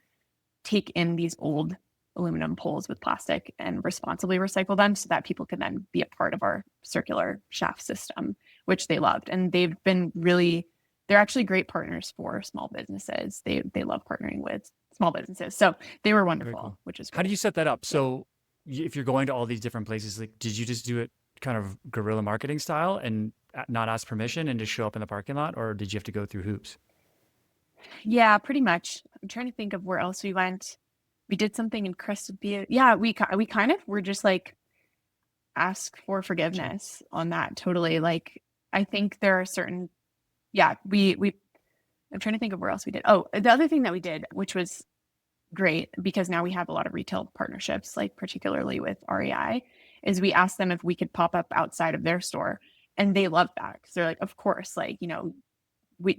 take in these old aluminum poles with plastic and responsibly recycle them so that people can then be a part of our circular shaft system, which they loved. And they're actually great partners for small businesses. They love partnering with small businesses. So they were wonderful, cool. Which is great. How do you set that up? So if you're going to all these different places, like, did you just do it kind of guerrilla marketing style and not ask permission and just show up in the parking lot, or did you have to go through hoops? Yeah, pretty much. I'm trying to think of where else we went. We did something in Crested Butte. Yeah, we kind of were just like ask for forgiveness on that. Totally. Like I think there are certain, I'm trying to think of where else we did. Oh, the other thing that we did, which was great because now we have a lot of retail partnerships, like particularly with REI, is we asked them if we could pop up outside of their store, and they loved that because they're like, of course, like,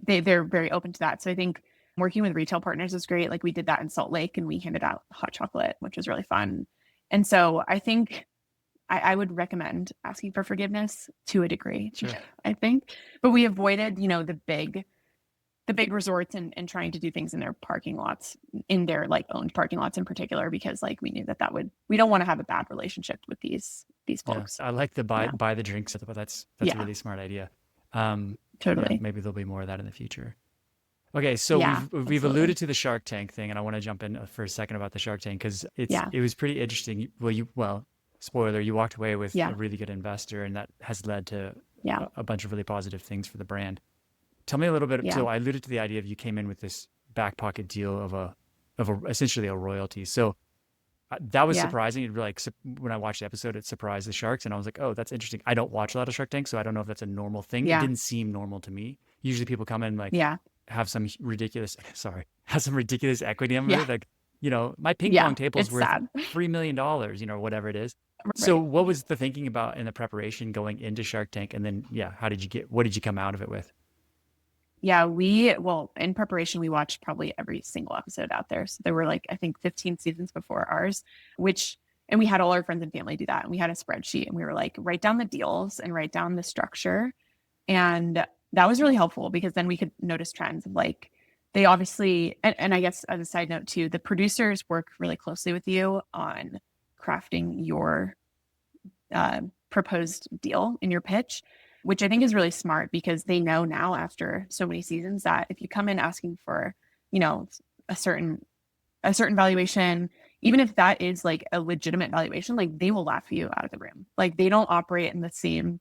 they're very open to that. So I think working with retail partners is great. Like we did that in Salt Lake and we handed out hot chocolate, which was really fun. And so I think I would recommend asking for forgiveness to a degree, Sure. I think, but we avoided, the big resorts and trying to do things in their parking lots, in their like owned parking lots in particular, because like we knew we don't want to have a bad relationship with these folks. I like the buy the drinks, but that's a really smart idea. Totally. Maybe there'll be more of that in the future. Okay, so we've alluded to the Shark Tank thing, and I want to jump in for a second about the Shark Tank because it was pretty interesting. Spoiler, you walked away with a really good investor, and that has led to a bunch of really positive things for the brand. Tell me a little bit. Yeah. So I alluded to the idea of you came in with this back pocket deal of essentially a royalty. So that was surprising. It really, when I watched the episode, it surprised the sharks, and I was like, oh, that's interesting. I don't watch a lot of Shark Tank, so I don't know if that's a normal thing. It didn't seem normal to me. Usually people come in have some ridiculous equity on it. Like, my ping pong table is worth $3 million, whatever it is. Right. So what was the thinking about in the preparation going into Shark Tank? And then, what did you come out of it with? Yeah, in preparation, we watched probably every single episode out there. So there were I think 15 seasons before ours, and we had all our friends and family do that. And we had a spreadsheet and we were like, write down the deals and write down the structure. And that was really helpful because then we could notice trends of they obviously, and I guess as a side note too, the producers work really closely with you on crafting your proposed deal in your pitch, which I think is really smart because they know now after so many seasons that if you come in asking for, a certain valuation, even if that is a legitimate valuation, they will laugh you out of the room. They don't operate in the same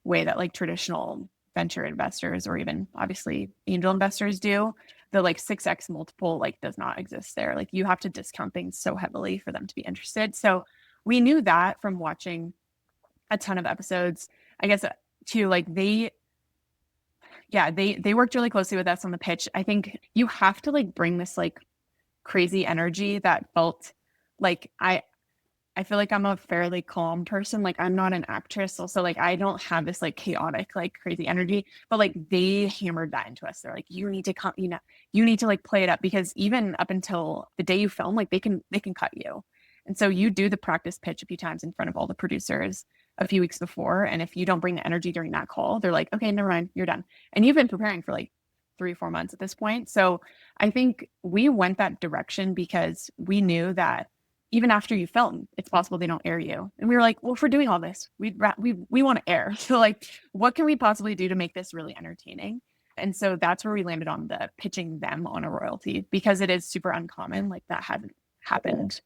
way that traditional venture investors or even obviously angel investors do. The 6x multiple does not exist there. You have to discount things so heavily for them to be interested. So we knew that from watching a ton of episodes. I guess too, Yeah, they worked really closely with us on the pitch. I think you have to like bring this like crazy energy that felt like I feel like I'm a fairly calm person. Like I'm not an actress. Also, like I don't have this like chaotic, like crazy energy. But like they hammered that into us. They're like, you need to come, you need to like play it up because even up until the day you film, like they can cut you. And so you do the practice pitch a few times in front of all the producers a few weeks before. And if you don't bring the energy during that call, they're like, okay, never mind, you're done. And you've been preparing for like 3 or 4 months at this point. So I think we went that direction because we knew that even after you film, it's possible they don't air you. And we were like, well, if we're doing all this, we want to air. So like, what can we possibly do to make this really entertaining? And so that's where we landed on the pitching them on a royalty because it is super uncommon. Like that hadn't happened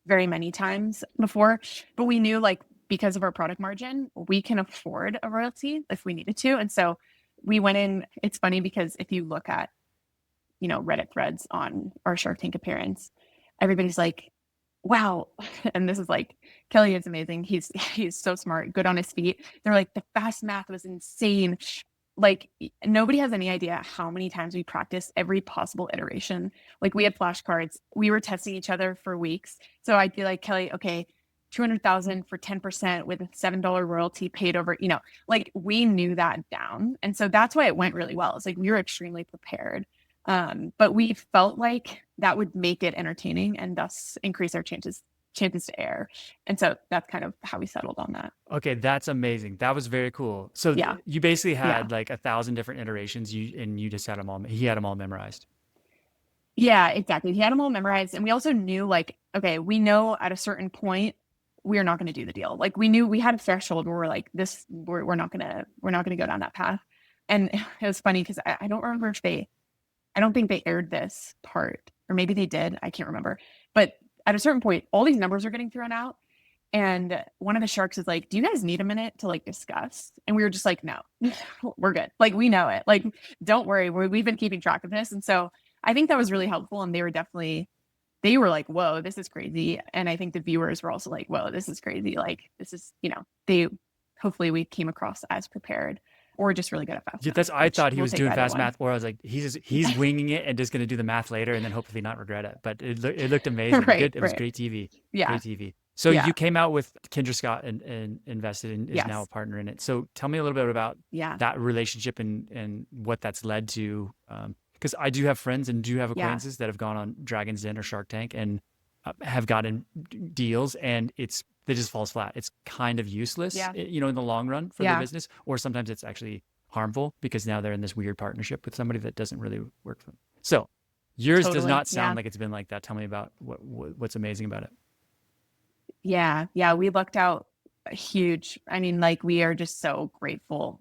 very many times before. But we knew like because of our product margin, we can afford a royalty if we needed to. And so we went in. It's funny because if you look at, Reddit threads on our Shark Tank appearance, everybody's like, wow. And this is like, Kelly is amazing. He's so smart, good on his feet. They're like, the fast math was insane. Like nobody has any idea how many times we practiced every possible iteration. Like we had flashcards. We were testing each other for weeks. So I'd be like, Kelly, okay, 200,000 for 10% with a $7 royalty paid over, like we knew that down. And so that's why it went really well. It's like we were extremely prepared. But we felt like that would make it entertaining and thus increase our chances to air. And so that's kind of how we settled on that. Okay, that's amazing. That was very cool. So Yeah. you basically Yeah. had like 1,000 different iterations, and you just had them all. He had them all memorized. Yeah, exactly. He had them all memorized. And we also knew like, okay, we know at a certain point, we're not going to do the deal. Like we knew we had a threshold where we're like, we're not going to go down that path. And it was funny because I don't remember if I don't think they aired this part, or maybe they did. I can't remember. But at a certain point, all these numbers are getting thrown out. And one of the sharks is like, do you guys need a minute to like discuss? And we were just like, no, we're good. Like, we know it. Like, don't worry. We've been keeping track of this. And so I think that was really helpful. And they were like, whoa, this is crazy. And I think the viewers were also like, whoa, this is crazy. Like, this is, hopefully we came across as prepared or just really good at fast Yeah, math, I which thought he we'll was take doing either fast one. math, or I was like, he's winging it and just going to do the math later and then hopefully not regret it. But it looked amazing. Right, Good. It was right. great TV. Yeah. Great TV. So Yeah. you came out with Kendra Scott and invested in, is now a Yes. partner in it. So tell me a little bit about Yeah. that relationship and what that's led to. Because I do have friends and do have Yeah. acquaintances that have gone on Dragon's Den or Shark Tank and have gotten deals, and they just falls flat. It's kind of useless, Yeah. in the long run for their Yeah. business, or sometimes it's actually harmful because now they're in this weird partnership with somebody that doesn't really work for them. So yours does Totally. not sound Yeah. like it's been like that. Tell me about what's amazing about it. Yeah. Yeah. We lucked out huge. I mean, like, we are just so grateful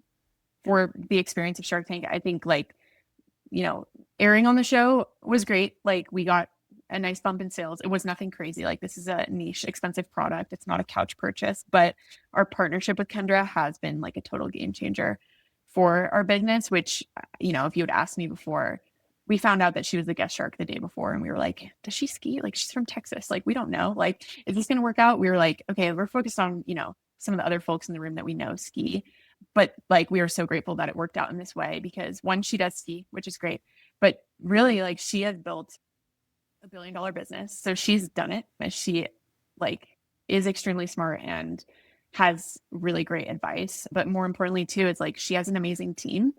for the experience of Shark Tank. I think, like, airing on the show was great. Like, we got a nice bump in sales. It was nothing crazy. Like, this is a niche, expensive product. It's not a couch purchase, but our partnership with Kendra has been like a total game changer for our business, which, if you had asked me before, we found out that she was the guest shark the day before. And we were like, does she ski? Like, she's from Texas. Like, we don't know. Like, is this going to work out? We were like, okay, we're focused on, some of the other folks in the room that we know ski. But like, we are so grateful that it worked out in this way because one, she does ski, which is great. But really, like, she has built $1 billion business. So she's done it. And she like is extremely smart and has really great advice. But more importantly, too, is like she has an amazing team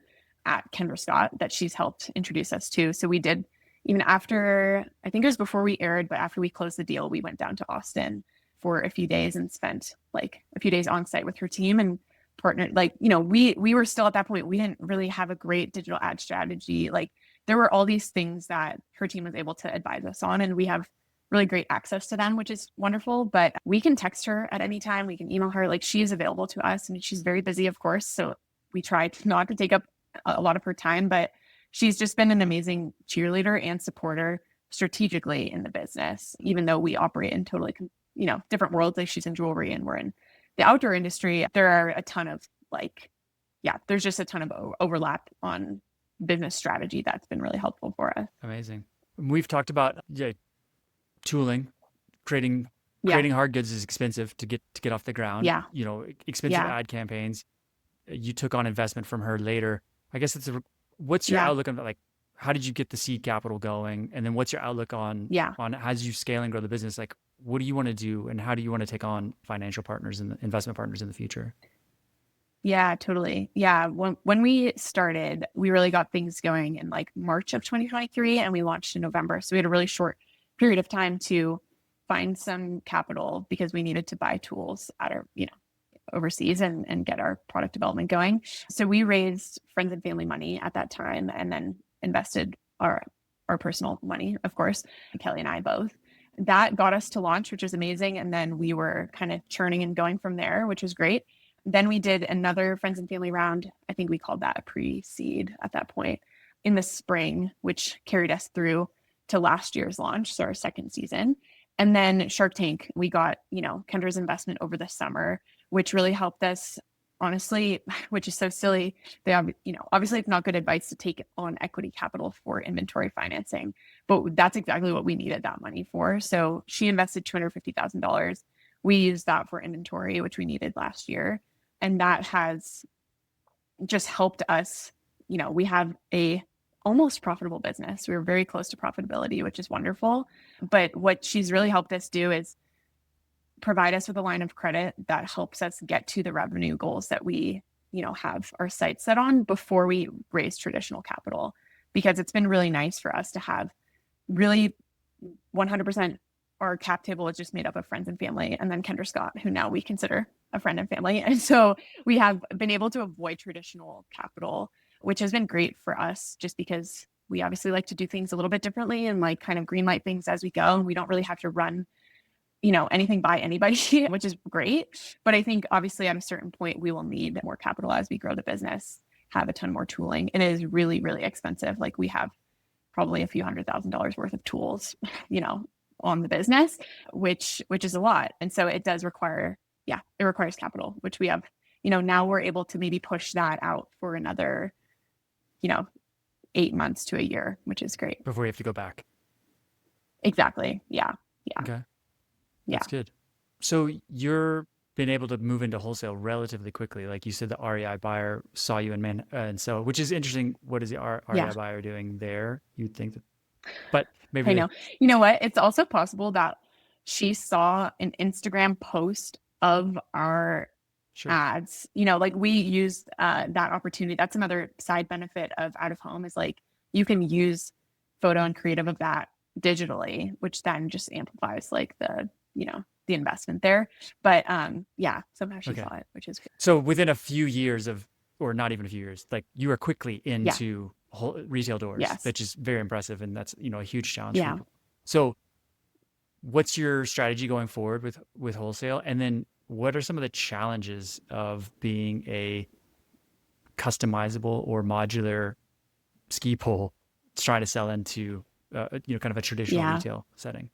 at Kendra Scott that she's helped introduce us to. So we did, even after, I think it was before we aired, but after we closed the deal, we went down to Austin for a few days and spent like a few days on site with her team and partnered. Like, we were still at that point, we didn't really have a great digital ad strategy. Like, there were all these things that her team was able to advise us on, and we have really great access to them, which is wonderful. But we can text her at any time. We can email her. Like, she is available to us, and she's very busy, of course. So we try not to take up a lot of her time, but she's just been an amazing cheerleader and supporter strategically in the business, even though we operate in totally, different worlds. Like, she's in jewelry and we're in the outdoor industry. There are a ton of there's just a ton of overlap on business strategy that's been really helpful for us. Amazing. We've talked about tooling, creating hard goods is expensive to get off the ground. Yeah. Expensive Yeah. ad campaigns. You took on investment from her later. I guess what's your Yeah. outlook on like, how did you get the seed capital going? And then what's your outlook Yeah. on as you scale and grow the business? Like, what do you want to do and how do you want to take on financial partners and investment partners in the future? Yeah, totally. Yeah. When we started, we really got things going in like March of 2023 and we launched in November. So we had a really short period of time to find some capital because we needed to buy tools at our, overseas and get our product development going. So we raised friends and family money at that time and then invested our personal money, of course, Kelly and I both. That got us to launch, which was amazing. And then we were kind of churning and going from there, which was great. Then we did another friends and family round. I think we called that a pre-seed at that point in the spring, which carried us through to last year's launch, so our second season. And then Shark Tank, we got, Kendra's investment over the summer, which really helped us, honestly, which is so silly. They, obviously it's not good advice to take on equity capital for inventory financing, but that's exactly what we needed that money for. So she invested $250,000. We used that for inventory, which we needed last year. And that has just helped us. We have a almost profitable business. We were very close to profitability, which is wonderful. But what she's really helped us do is provide us with a line of credit that helps us get to the revenue goals that we, have our sights set on before we raise traditional capital. Because it's been really nice for us to have really 100% our cap table is just made up of friends and family, and then Kendra Scott, who now we consider a friend and family. And so we have been able to avoid traditional capital, which has been great for us just because we obviously like to do things a little bit differently and like kind of green light things as we go. And we don't really have to run, anything by anybody, which is great. But I think obviously at a certain point, we will need more capital as we grow the business, have a ton more tooling. It is really, really expensive. Like we have probably a few $100,000 worth of tools, on the business, which is a lot. And so it does require, it requires capital, which we have, now we're able to maybe push that out for another, 8 months to a year, which is great. Before you have to go back. Exactly. Yeah. Yeah. Okay. Yeah. That's good. So you're been able to move into wholesale relatively quickly. Like you said, the REI buyer saw you in and so, which is interesting. What is the REI buyer doing there? You'd think that, but maybe I know. You know what? It's also possible that she saw an Instagram post of our ads. Like we used that opportunity. That's another side benefit of out of home is like you can use photo and creative of that digitally, which then just amplifies like the investment there. But somehow she saw it, which is good. So within a few years or not even a few years, like you are quickly into retail doors, which is very impressive. And that's, a huge challenge for people. So what's your strategy going forward with wholesale? And then what are some of the challenges of being a customizable or modular ski pole trying to sell into, kind of a traditional retail setting?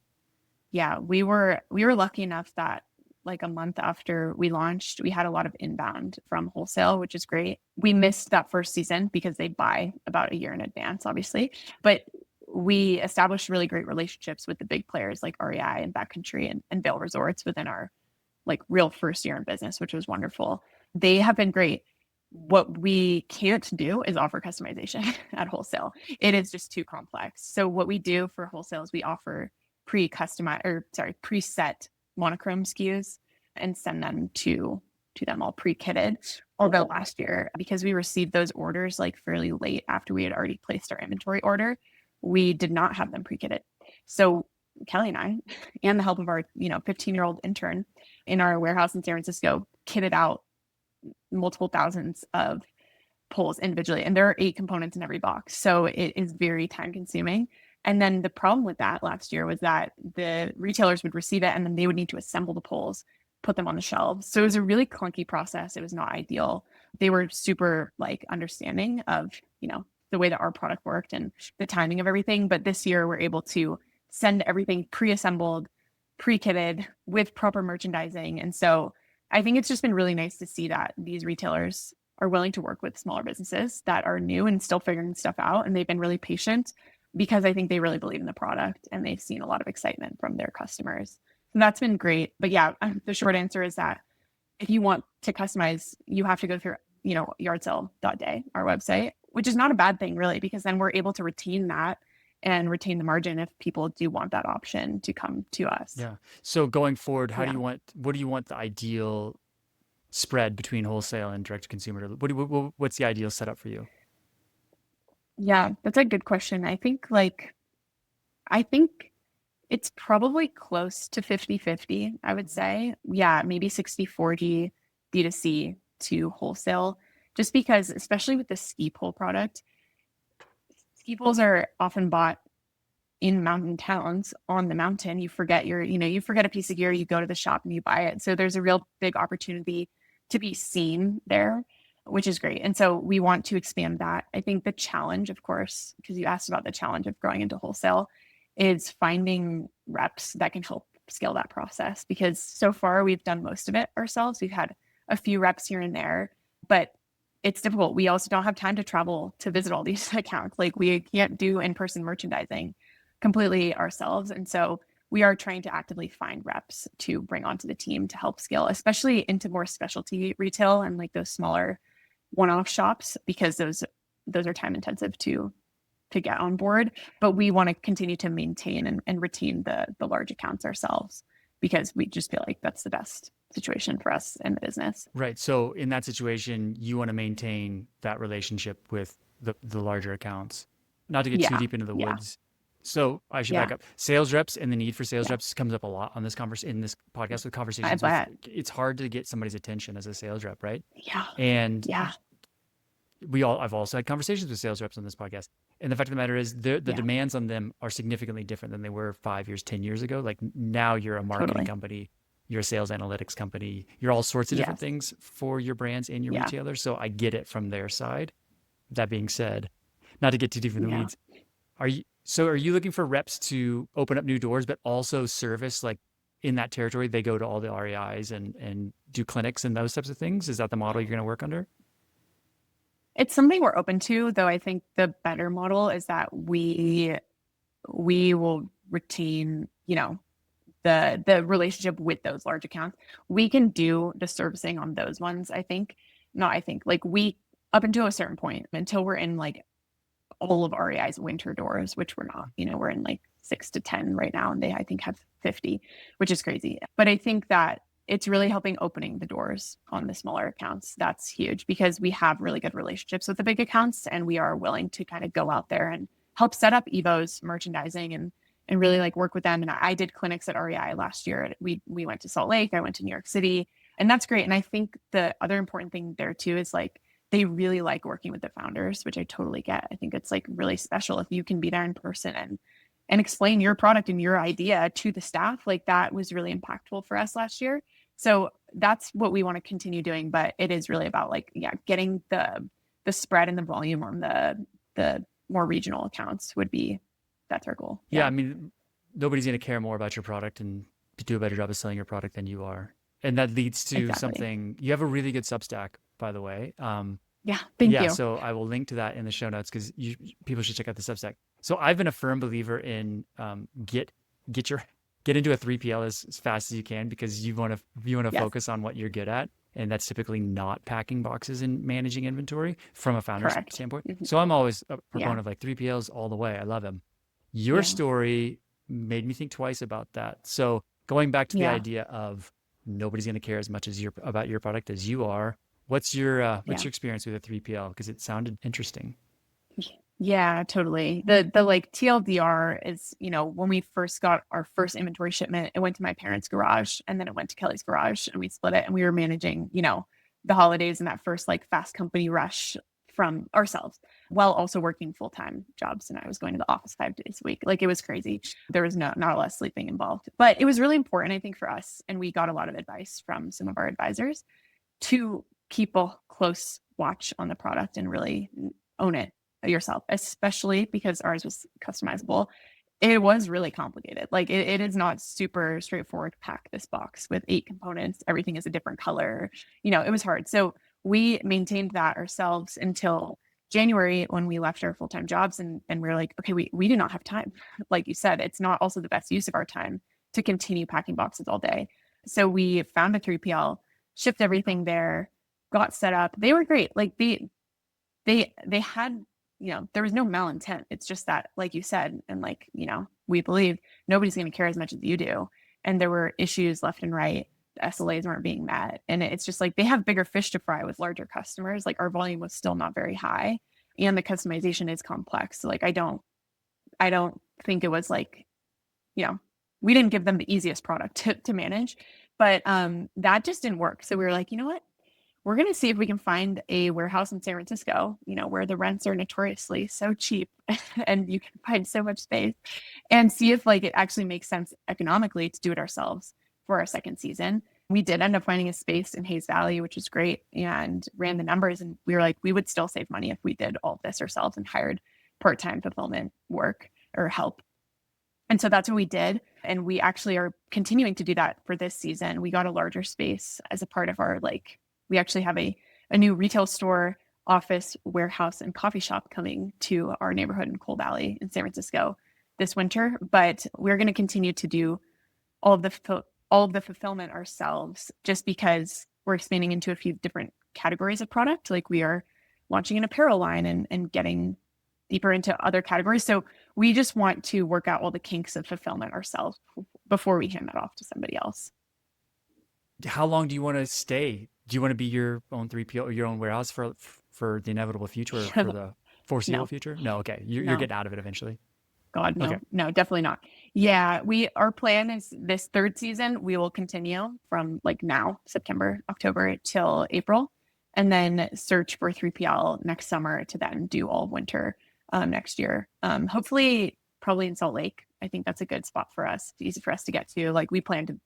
Yeah, we were lucky enough that like a month after we launched, we had a lot of inbound from wholesale, which is great. We missed that first season because they buy about a year in advance, obviously. But we established really great relationships with the big players like REI and Backcountry and Vail Resorts within our like real first year in business, which was wonderful. They have been great. What we can't do is offer customization at wholesale. It is just too complex. So what we do for wholesale is we offer preset monochrome SKUs and send them to them all pre-kitted. Although last year, because we received those orders like fairly late after we had already placed our inventory order, we did not have them pre-kitted. So Kelly and I, and the help of our 15-year-old intern in our warehouse in San Francisco, kitted out multiple thousands of poles individually. And there are 8 components in every box. So it is very time consuming. And then the problem with that last year was that the retailers would receive it and then they would need to assemble the poles, put them on the shelves. So it was a really clunky process. It was not ideal. They were super like understanding of, the way that our product worked and the timing of everything. But this year we're able to send everything pre-assembled, pre-kitted with proper merchandising. And so I think it's just been really nice to see that these retailers are willing to work with smaller businesses that are new and still figuring stuff out. And they've been really patient because I think they really believe in the product and they've seen a lot of excitement from their customers. So that's been great. But the short answer is that if you want to customize, you have to go through, yardsale.day, our website, which is not a bad thing really, because then we're able to retain that and retain the margin if people do want that option to come to us. Yeah. So going forward, Yeah. what do you want the ideal spread between wholesale and direct to consumer? What's the ideal setup for you? Yeah, that's a good question. I think it's probably close to 50-50, I would say. Yeah, maybe 60-40 D2C to wholesale, just because, especially with the ski pole product, ski poles are often bought in mountain towns on the mountain. You forget you forget a piece of gear, you go to the shop and you buy it. So there's a real big opportunity to be seen there, which is great. And so we want to expand that. I think the challenge, of course, because you asked about the challenge of growing into wholesale, is finding reps that can help scale that process. Because so far we've done most of it ourselves. We've had a few reps here and there, but it's difficult. We also don't have time to travel to visit all these accounts. Like we can't do in-person merchandising completely ourselves. And so we are trying to actively find reps to bring onto the team to help scale, especially into more specialty retail and like those smaller one-off shops, because those are time intensive to get on board. But we want to continue to maintain and retain the large accounts ourselves, because we just feel like that's the best situation for us in the business. Right. So in that situation, you want to maintain that relationship with the larger accounts, not to get too Yeah. deep into the Yeah. woods. So I should back up. Sales reps and the need for sales reps comes up a lot on this in this podcast with conversations. It's hard to get somebody's attention as a sales rep, right? Yeah. And Yeah. I've also had conversations with sales reps on this podcast. And the fact of the matter is the demands on them are significantly different than they were 5 years, 10 years ago. Like now you're a marketing company, you're a sales analytics company, you're all sorts of different things for your brands and your retailers. So I get it from their side. That being said, not to get too deep in the weeds, are you looking for reps to open up new doors, but also service, like in that territory, they go to all the REIs and do clinics and those types of things? Is that the model you're going to work under? It's something we're open to, though. I think the better model is that we will retain, the relationship with those large accounts. We can do the servicing on those ones. Like we, up until a certain point, until we're in like all of REI's winter doors, which we're not, we're in like 6 to 10 right now. And they, I think, have 50, which is crazy. But I think that it's really helping opening the doors on the smaller accounts. That's huge, because we have really good relationships with the big accounts, and we are willing to kind of go out there and help set up Evo's merchandising and really like work with them. And I did clinics at REI last year. We went to Salt Lake, I went to New York City, and that's great. And I think the other important thing there too is like they really like working with the founders, which I totally get. I think it's like really special if you can be there in person and explain your product and your idea to the staff. Like that was really impactful for us last year. So that's what we want to continue doing. But it is really about like, getting the spread and the volume on the more regional accounts that's our goal. Yeah. I mean, nobody's going to care more about your product and do a better job of selling your product than you are. And that leads to something. You have a really good Substack, by the way. Thank you. So I will link to that in the show notes, because people should check out the Substack. So I've been a firm believer in get into a 3PL as fast as you can, because you want to focus on what you're good at, and that's typically not packing boxes and managing inventory from a founder's standpoint. Mm-hmm. So I'm always a proponent of like 3PLs all the way. I love them. Your story made me think twice about that. So going back to the idea of nobody's going to care as much about your product as you are. What's your experience with a 3PL? Because it sounded interesting. Yeah, totally. The like TLDR is, when we first got our first inventory shipment, it went to my parents' garage, and then it went to Kelly's garage, and we split it, and we were managing, the holidays and that first like fast company rush from ourselves, while also working full-time jobs. And I was going to the office 5 days a week. Like it was crazy. There was not a lot of sleeping involved, but it was really important, I think, for us. And we got a lot of advice from some of our advisors to keep a close watch on the product and really own it yourself, especially because ours was customizable. It was really complicated. Like it is not super straightforward to pack this box with 8 components. Everything is a different color. It was hard. So we maintained that ourselves until January, when we left our full-time jobs, and we were like, okay, we do not have time. Like you said, it's not also the best use of our time to continue packing boxes all day. So we found a 3PL, shipped everything there, got set up. They were great. Like they had, there was no malintent. It's just that, like you said, and like, we believe nobody's going to care as much as you do. And there were issues left and right. The SLAs weren't being met. And it's just like they have bigger fish to fry with larger customers. Like our volume was still not very high. And the customization is complex. So like I don't think it was like, we didn't give them the easiest product to manage. But that just didn't work. So we were like, you know what? We're going to see if we can find a warehouse in San Francisco, where the rents are notoriously so cheap and you can find so much space, and see if like it actually makes sense economically to do it ourselves for our second season. We did end up finding a space in Hayes Valley, which is great, and ran the numbers. And we were like, we would still save money if we did all of this ourselves and hired part-time fulfillment work or help. And so that's what we did. And we actually are continuing to do that for this season. We got a larger space as a part of our we actually have a new retail store, office, warehouse, and coffee shop coming to our neighborhood in Coal Valley in San Francisco this winter. But we're going to continue to do all of the fulfillment ourselves, just because we're expanding into a few different categories of product. Like we are launching an apparel line and getting deeper into other categories. So we just want to work out all the kinks of fulfillment ourselves before we hand that off to somebody else. How long do you want to stay? Do you want to be your own 3PL or your own warehouse for the inevitable future or for the foreseeable future? No, okay. You're getting out of it eventually. God, no, Okay. no, definitely not. Yeah, our plan is this third season, we will continue from like now, September, October till April, and then search for 3PL next summer to then do all winter next year. Hopefully, probably in Salt Lake. I think that's a good spot for us. It's easy for us to get to. Like we plan to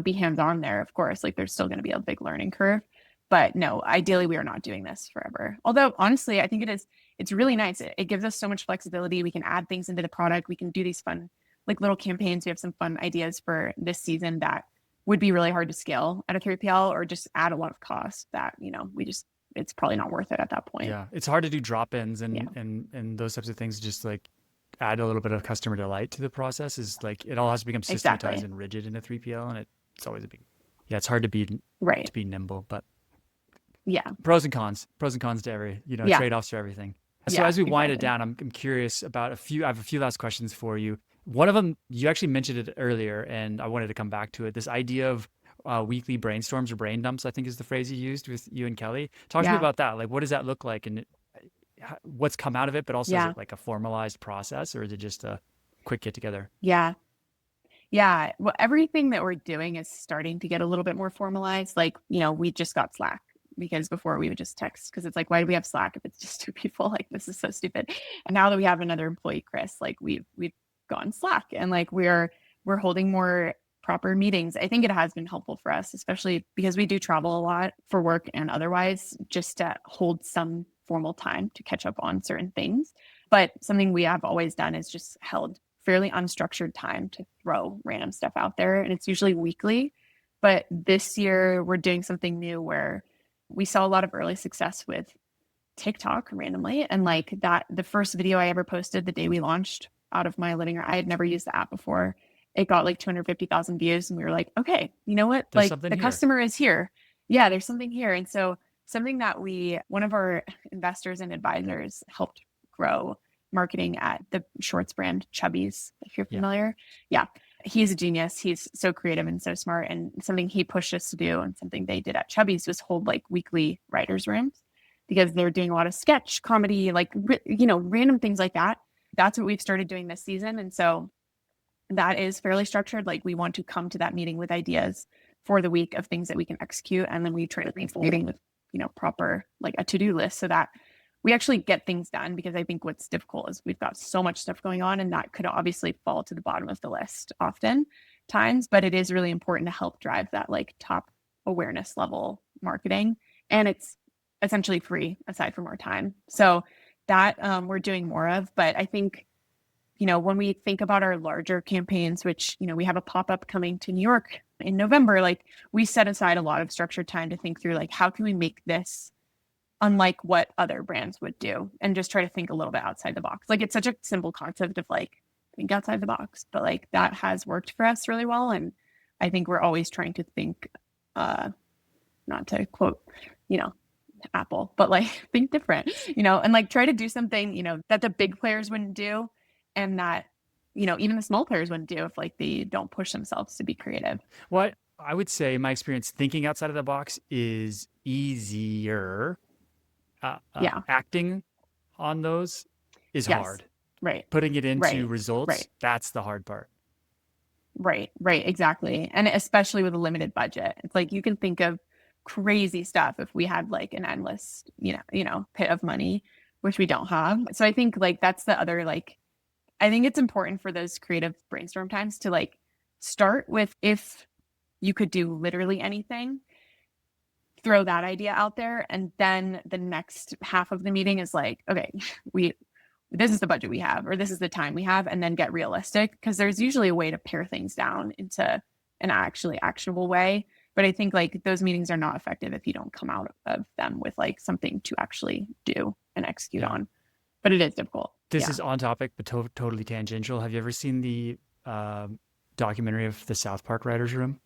be hands-on there, of course. Like there's still going to be a big learning curve, but no, ideally we are not doing this forever. Although honestly, I think it's really nice. It gives us so much flexibility. We can add things into the product. We can do these fun, like little campaigns. We have some fun ideas for this season that would be really hard to scale at a 3PL or just add a lot of cost that, it's probably not worth it at that point. Yeah. It's hard to do drop-ins and those types of things. Just like add a little bit of customer delight to the process is like, it all has to become systematized and rigid in a 3PL. And it's always it's hard to be nimble, but pros and cons to every, trade-offs to everything. So as we wind it down, I'm curious about I have a few last questions for you. One of them, you actually mentioned it earlier and I wanted to come back to it. This idea of weekly brainstorms or brain dumps, I think is the phrase you used with you and Kelly. Talk to me about that. Like, what does that look like? And what's come out of it, but also is it like a formalized process or is it just a quick get together? Yeah. Well, everything that we're doing is starting to get a little bit more formalized. Like, we just got Slack because before we would just text because it's like, why do we have Slack if it's just two people? Like, this is so stupid. And now that we have another employee, Chris, like we've gone Slack and like we're holding more proper meetings. I think it has been helpful for us, especially because we do travel a lot for work and otherwise, just to hold some formal time to catch up on certain things. But something we have always done is just held fairly unstructured time to throw random stuff out there. And it's usually weekly. But this year we're doing something new where we saw a lot of early success with TikTok randomly. And like that, the first video I ever posted the day we launched out of my living room, I had never used the app before. It got like 250,000 views. And we were like, okay, you know what? There's like the customer is here. Yeah, there's something here. And so something that one of our investors and advisors helped grow marketing at the shorts brand Chubbies, if you're familiar. Yeah. He's a genius. He's so creative and so smart. And something he pushed us to do and something they did at Chubbies was hold like weekly writers' rooms because they're doing a lot of sketch comedy, like, random things like that. That's what we've started doing this season. And so that is fairly structured. Like we want to come to that meeting with ideas for the week of things that we can execute. And then we try to leave the meeting with, proper, like a to-do list so that we actually get things done, because I think what's difficult is we've got so much stuff going on and that could obviously fall to the bottom of the list often times, but it is really important to help drive that like top awareness level marketing. And it's essentially free aside from our time. So that we're doing more of, but I think, when we think about our larger campaigns, which, we have a pop-up coming to New York in November, like we set aside a lot of structured time to think through, like, how can we make this unlike what other brands would do and just try to think a little bit outside the box. Like it's such a simple concept of like, think outside the box, but like that has worked for us really well. And I think we're always trying to think, not to quote, Apple, but like think different, and like try to do something, that the big players wouldn't do, and that, even the small players wouldn't do if like they don't push themselves to be creative. What I would say, in my experience, thinking outside of the box is easier. Yeah. Acting on those is Yes. hard. Right. Putting it into Right. results, Right. that's the hard part. Right. Right. Exactly. And especially with a limited budget, it's like you can think of crazy stuff if we had like an endless, pit of money, which we don't have. So I think like that's the other, like, I think it's important for those creative brainstorm times to like start with, if you could do literally anything, throw that idea out there. And then the next half of the meeting is like, okay, this is the budget we have, or this is the time we have, and then get realistic, because there's usually a way to pare things down into an actually actionable way. But I think like those meetings are not effective if you don't come out of them with like something to actually do and execute on. But it is difficult. This is on topic, but totally tangential. Have you ever seen the documentary of the South Park Writers Room?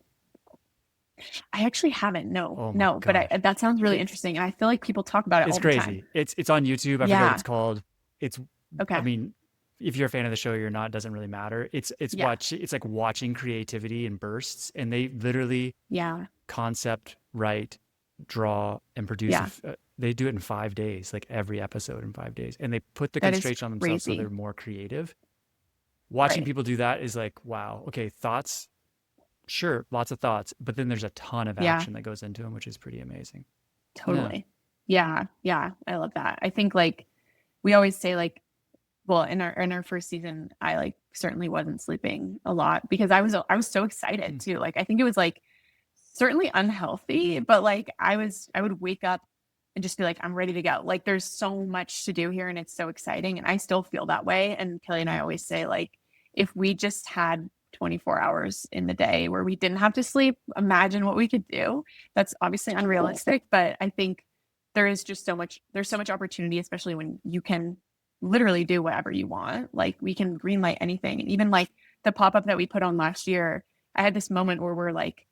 I actually haven't. Oh my No, but gosh. that sounds really interesting. And I feel like people talk about it It's all the time. crazy. It's on YouTube. I forget what it's called. It's, I Okay. mean, if you're a fan of the show or not, doesn't really matter. It's like watching creativity in bursts, and they literally concept, write, draw, and produce. They do it in 5 days, like every episode in 5 days, and they put the constraints on themselves so they're more creative. Watching people do that is like, wow. Okay, thoughts, sure, lots of thoughts, but then there's a ton of action that goes into them, which is pretty amazing. Totally. Yeah. I love that. I think like we always say like, well, in our first season, I like certainly wasn't sleeping a lot because I was so excited too. Like I think it was like certainly unhealthy, but like I would wake up and just be like, I'm ready to go. Like there's so much to do here and it's so exciting. And I still feel that way. And Kelly and I always say like, if we just had 24 hours in the day where we didn't have to sleep, imagine what we could do. That's obviously unrealistic, but I think there's so much opportunity, especially when you can literally do whatever you want. Like we can greenlight anything. And even like the pop-up that we put on last year, I had this moment where we're like,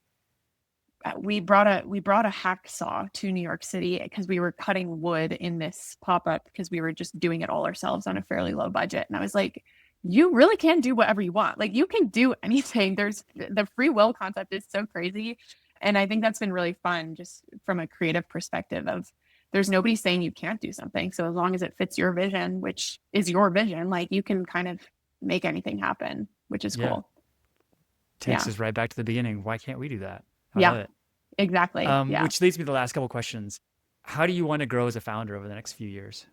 we brought a hacksaw to New York City because we were cutting wood in this pop-up because we were just doing it all ourselves on a fairly low budget. And I was like, you really can do whatever you want. Like you can do anything. There's the free will concept is so crazy. And I think that's been really fun just from a creative perspective of there's nobody saying you can't do something. So as long as it fits your vision, which is your vision, like you can kind of make anything happen, which is cool. Takes us right back to the beginning. Why can't we do that? I love it. Exactly. Which leads me to the last couple questions. How do you want to grow as a founder over the next few years?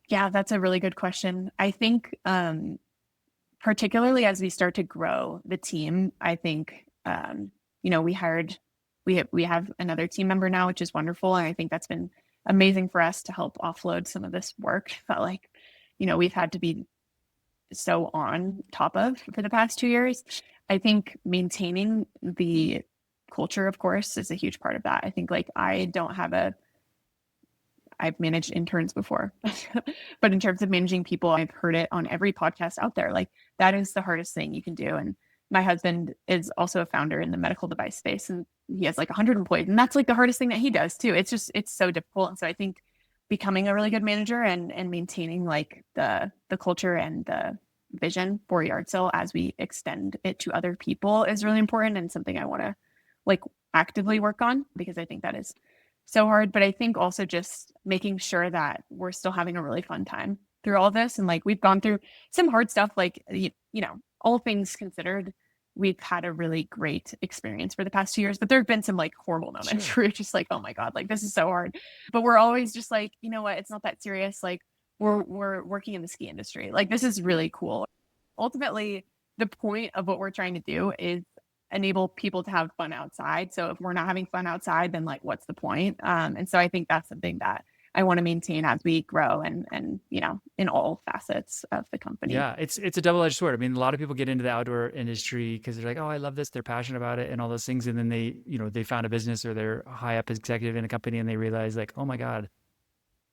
Yeah, that's a really good question. I think particularly as we start to grow the team, I think, we have another team member now, which is wonderful. And I think that's been amazing for us to help offload some of this work that like, we've had to be so on top of for the past 2 years. I think maintaining the culture, of course, is a huge part of that. I think like I've managed interns before, but in terms of managing people, I've heard it on every podcast out there. Like that is the hardest thing you can do. And my husband is also a founder in the medical device space and he has like 100 employees. And that's like the hardest thing that he does too. It's so difficult. And so I think becoming a really good manager and maintaining like the culture and the vision for Yardsale as we extend it to other people is really important and something I want to like actively work on because I think that is so hard. But I think also just making sure that we're still having a really fun time through all this. And like we've gone through some hard stuff, like, all things considered, we've had a really great experience for the past 2 years, but there have been some like horrible moments where you're just like, oh my God, like this is so hard. But we're always just like, you know what, it's not that serious. Like we're working in the ski industry. Like this is really cool. Ultimately, the point of what we're trying to do is enable people to have fun outside. So if we're not having fun outside, then like, what's the point? And so I think that's something that I want to maintain as we grow and in all facets of the company. Yeah, it's a double-edged sword. I mean, a lot of people get into the outdoor industry because they're like, oh, I love this. They're passionate about it and all those things. And then they found a business or they're high up executive in a company and they realize like, oh my God,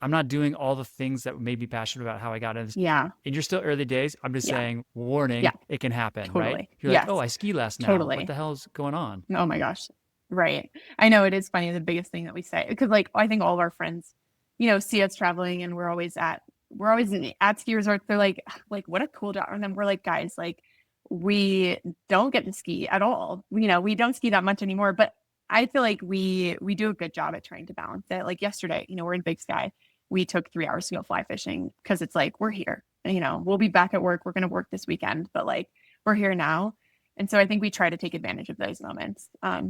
I'm not doing all the things that made me passionate about how I got into this. Yeah. And you're still early days. I'm just saying, warning, it can happen, Totally. right? You're like, oh, I ski less now. Totally. What the hell's going on? Oh my gosh. Right. I know it is funny. The biggest thing that we say, because like I think all of our friends, see us traveling and we're always at ski resorts. They're like what a cool job. And then we're like, guys, like we don't get to ski at all. We don't ski that much anymore, but I feel like we do a good job at trying to balance it. Like yesterday, we're in Big Sky. We took 3 hours to go fly fishing because it's like we're here. We'll be back at work. We're going to work this weekend, but like we're here now. And so I think we try to take advantage of those moments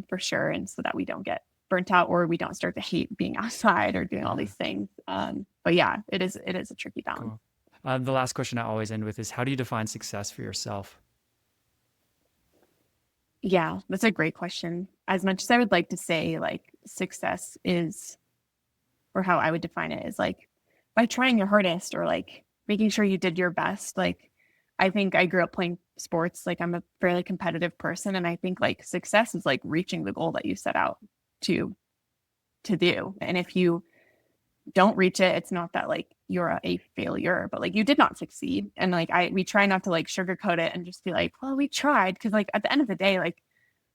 for sure. And so that we don't get burnt out or we don't start to hate being outside or doing all these things. But yeah, it is a tricky balance. Cool. The last question I always end with is, how do you define success for yourself? Yeah, that's a great question. As much as I would like to say like success is, or how I would define it is like by trying your hardest or like making sure you did your best. Like I think I grew up playing sports. Like I'm a fairly competitive person. And I think like success is like reaching the goal that you set out to do. And if you don't reach it, it's not that like you're a failure, but like you did not succeed. And like we try not to like sugarcoat it and just be like, well, we tried. Cause like at the end of the day, like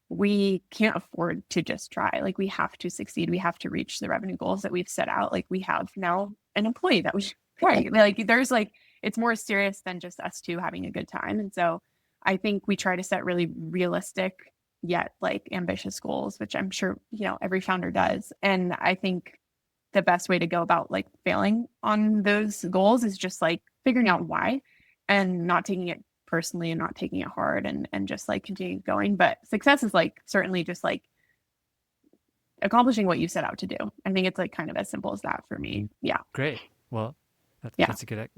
we can't afford to just try. Like we have to succeed. We have to reach the revenue goals that we've set out. Like we have now an employee that we right. Like there's like, it's more serious than just us two having a good time. And so I think we try to set really realistic yet like ambitious goals, which I'm sure, every founder does. And I think the best way to go about like failing on those goals is just like figuring out why and not taking it personally and not taking it hard and just like continuing going. But success is like certainly just like accomplishing what you set out to do. I think it's like kind of as simple as that for me. Yeah. Great. Well, that's a good,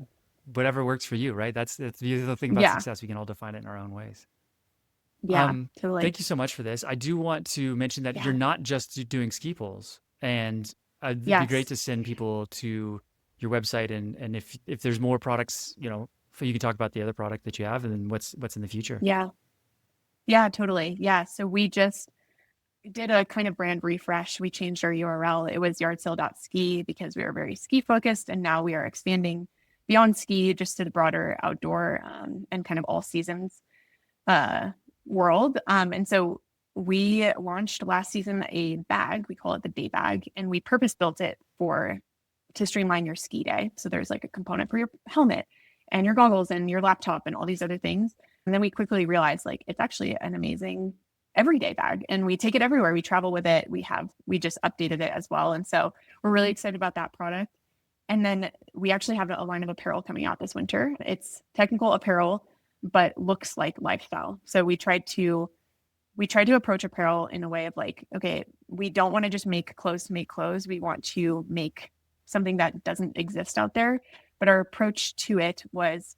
whatever works for you, right? That's the beautiful thing about success. We can all define it in our own ways. Yeah, totally. Thank you so much for this. I do want to mention that you're not just doing ski poles, and it'd be great to send people to your website. And if there's more products, you can talk about the other product that you have and then what's in the future. Yeah, totally. Yeah. So we just did a kind of brand refresh. We changed our URL. It was yardsale.ski because we were very ski focused. And now we are expanding beyond ski just to the broader outdoor and kind of all seasons world. And so we launched last season a bag. We call it the day bag, and we purpose built it to streamline your ski day. So there's like a component for your helmet and your goggles and your laptop and all these other things. And then we quickly realized like it's actually an amazing everyday bag, and we take it everywhere. We travel with it. We just updated it as well. And so we're really excited about that product. And then we actually have a line of apparel coming out this winter. It's technical apparel, but looks like lifestyle. So we tried to approach apparel in a way of like, okay, we don't want to just make clothes to make clothes. We want to make something that doesn't exist out there. But our approach to it was,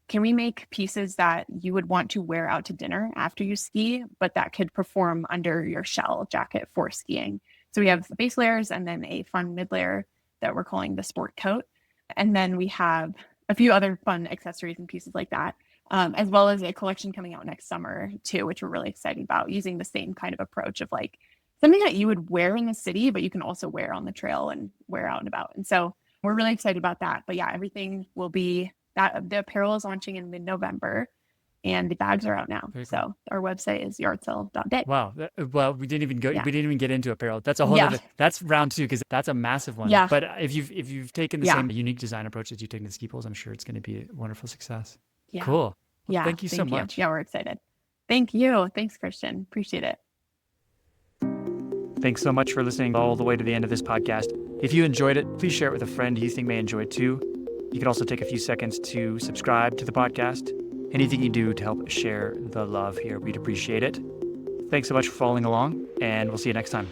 can we make pieces that you would want to wear out to dinner after you ski, but that could perform under your shell jacket for skiing? So we have base layers and then a fun mid layer that we're calling the sport coat. And then we have a few other fun accessories and pieces like that. As well as a collection coming out next summer too, which we're really excited about, using the same kind of approach of like something that you would wear in the city, but you can also wear on the trail and wear out and about. And so we're really excited about that. But yeah, everything will be that. The apparel is launching in mid-November and the bags are out now. Cool. So our website is yardsale.day. Wow. Well, we didn't even get into apparel. That's a whole other, that's round 2, because that's a massive one. Yeah. But if you've taken the same unique design approach that you've taken to ski poles, I'm sure it's going to be a wonderful success. Yeah. Cool. Well, yeah. Thank you so much. Yeah, we're excited. Thank you. Thanks, Christian. Appreciate it. Thanks so much for listening all the way to the end of this podcast. If you enjoyed it, please share it with a friend you think may enjoy it too. You can also take a few seconds to subscribe to the podcast. Anything you do to help share the love here, we'd appreciate it. Thanks so much for following along, and we'll see you next time.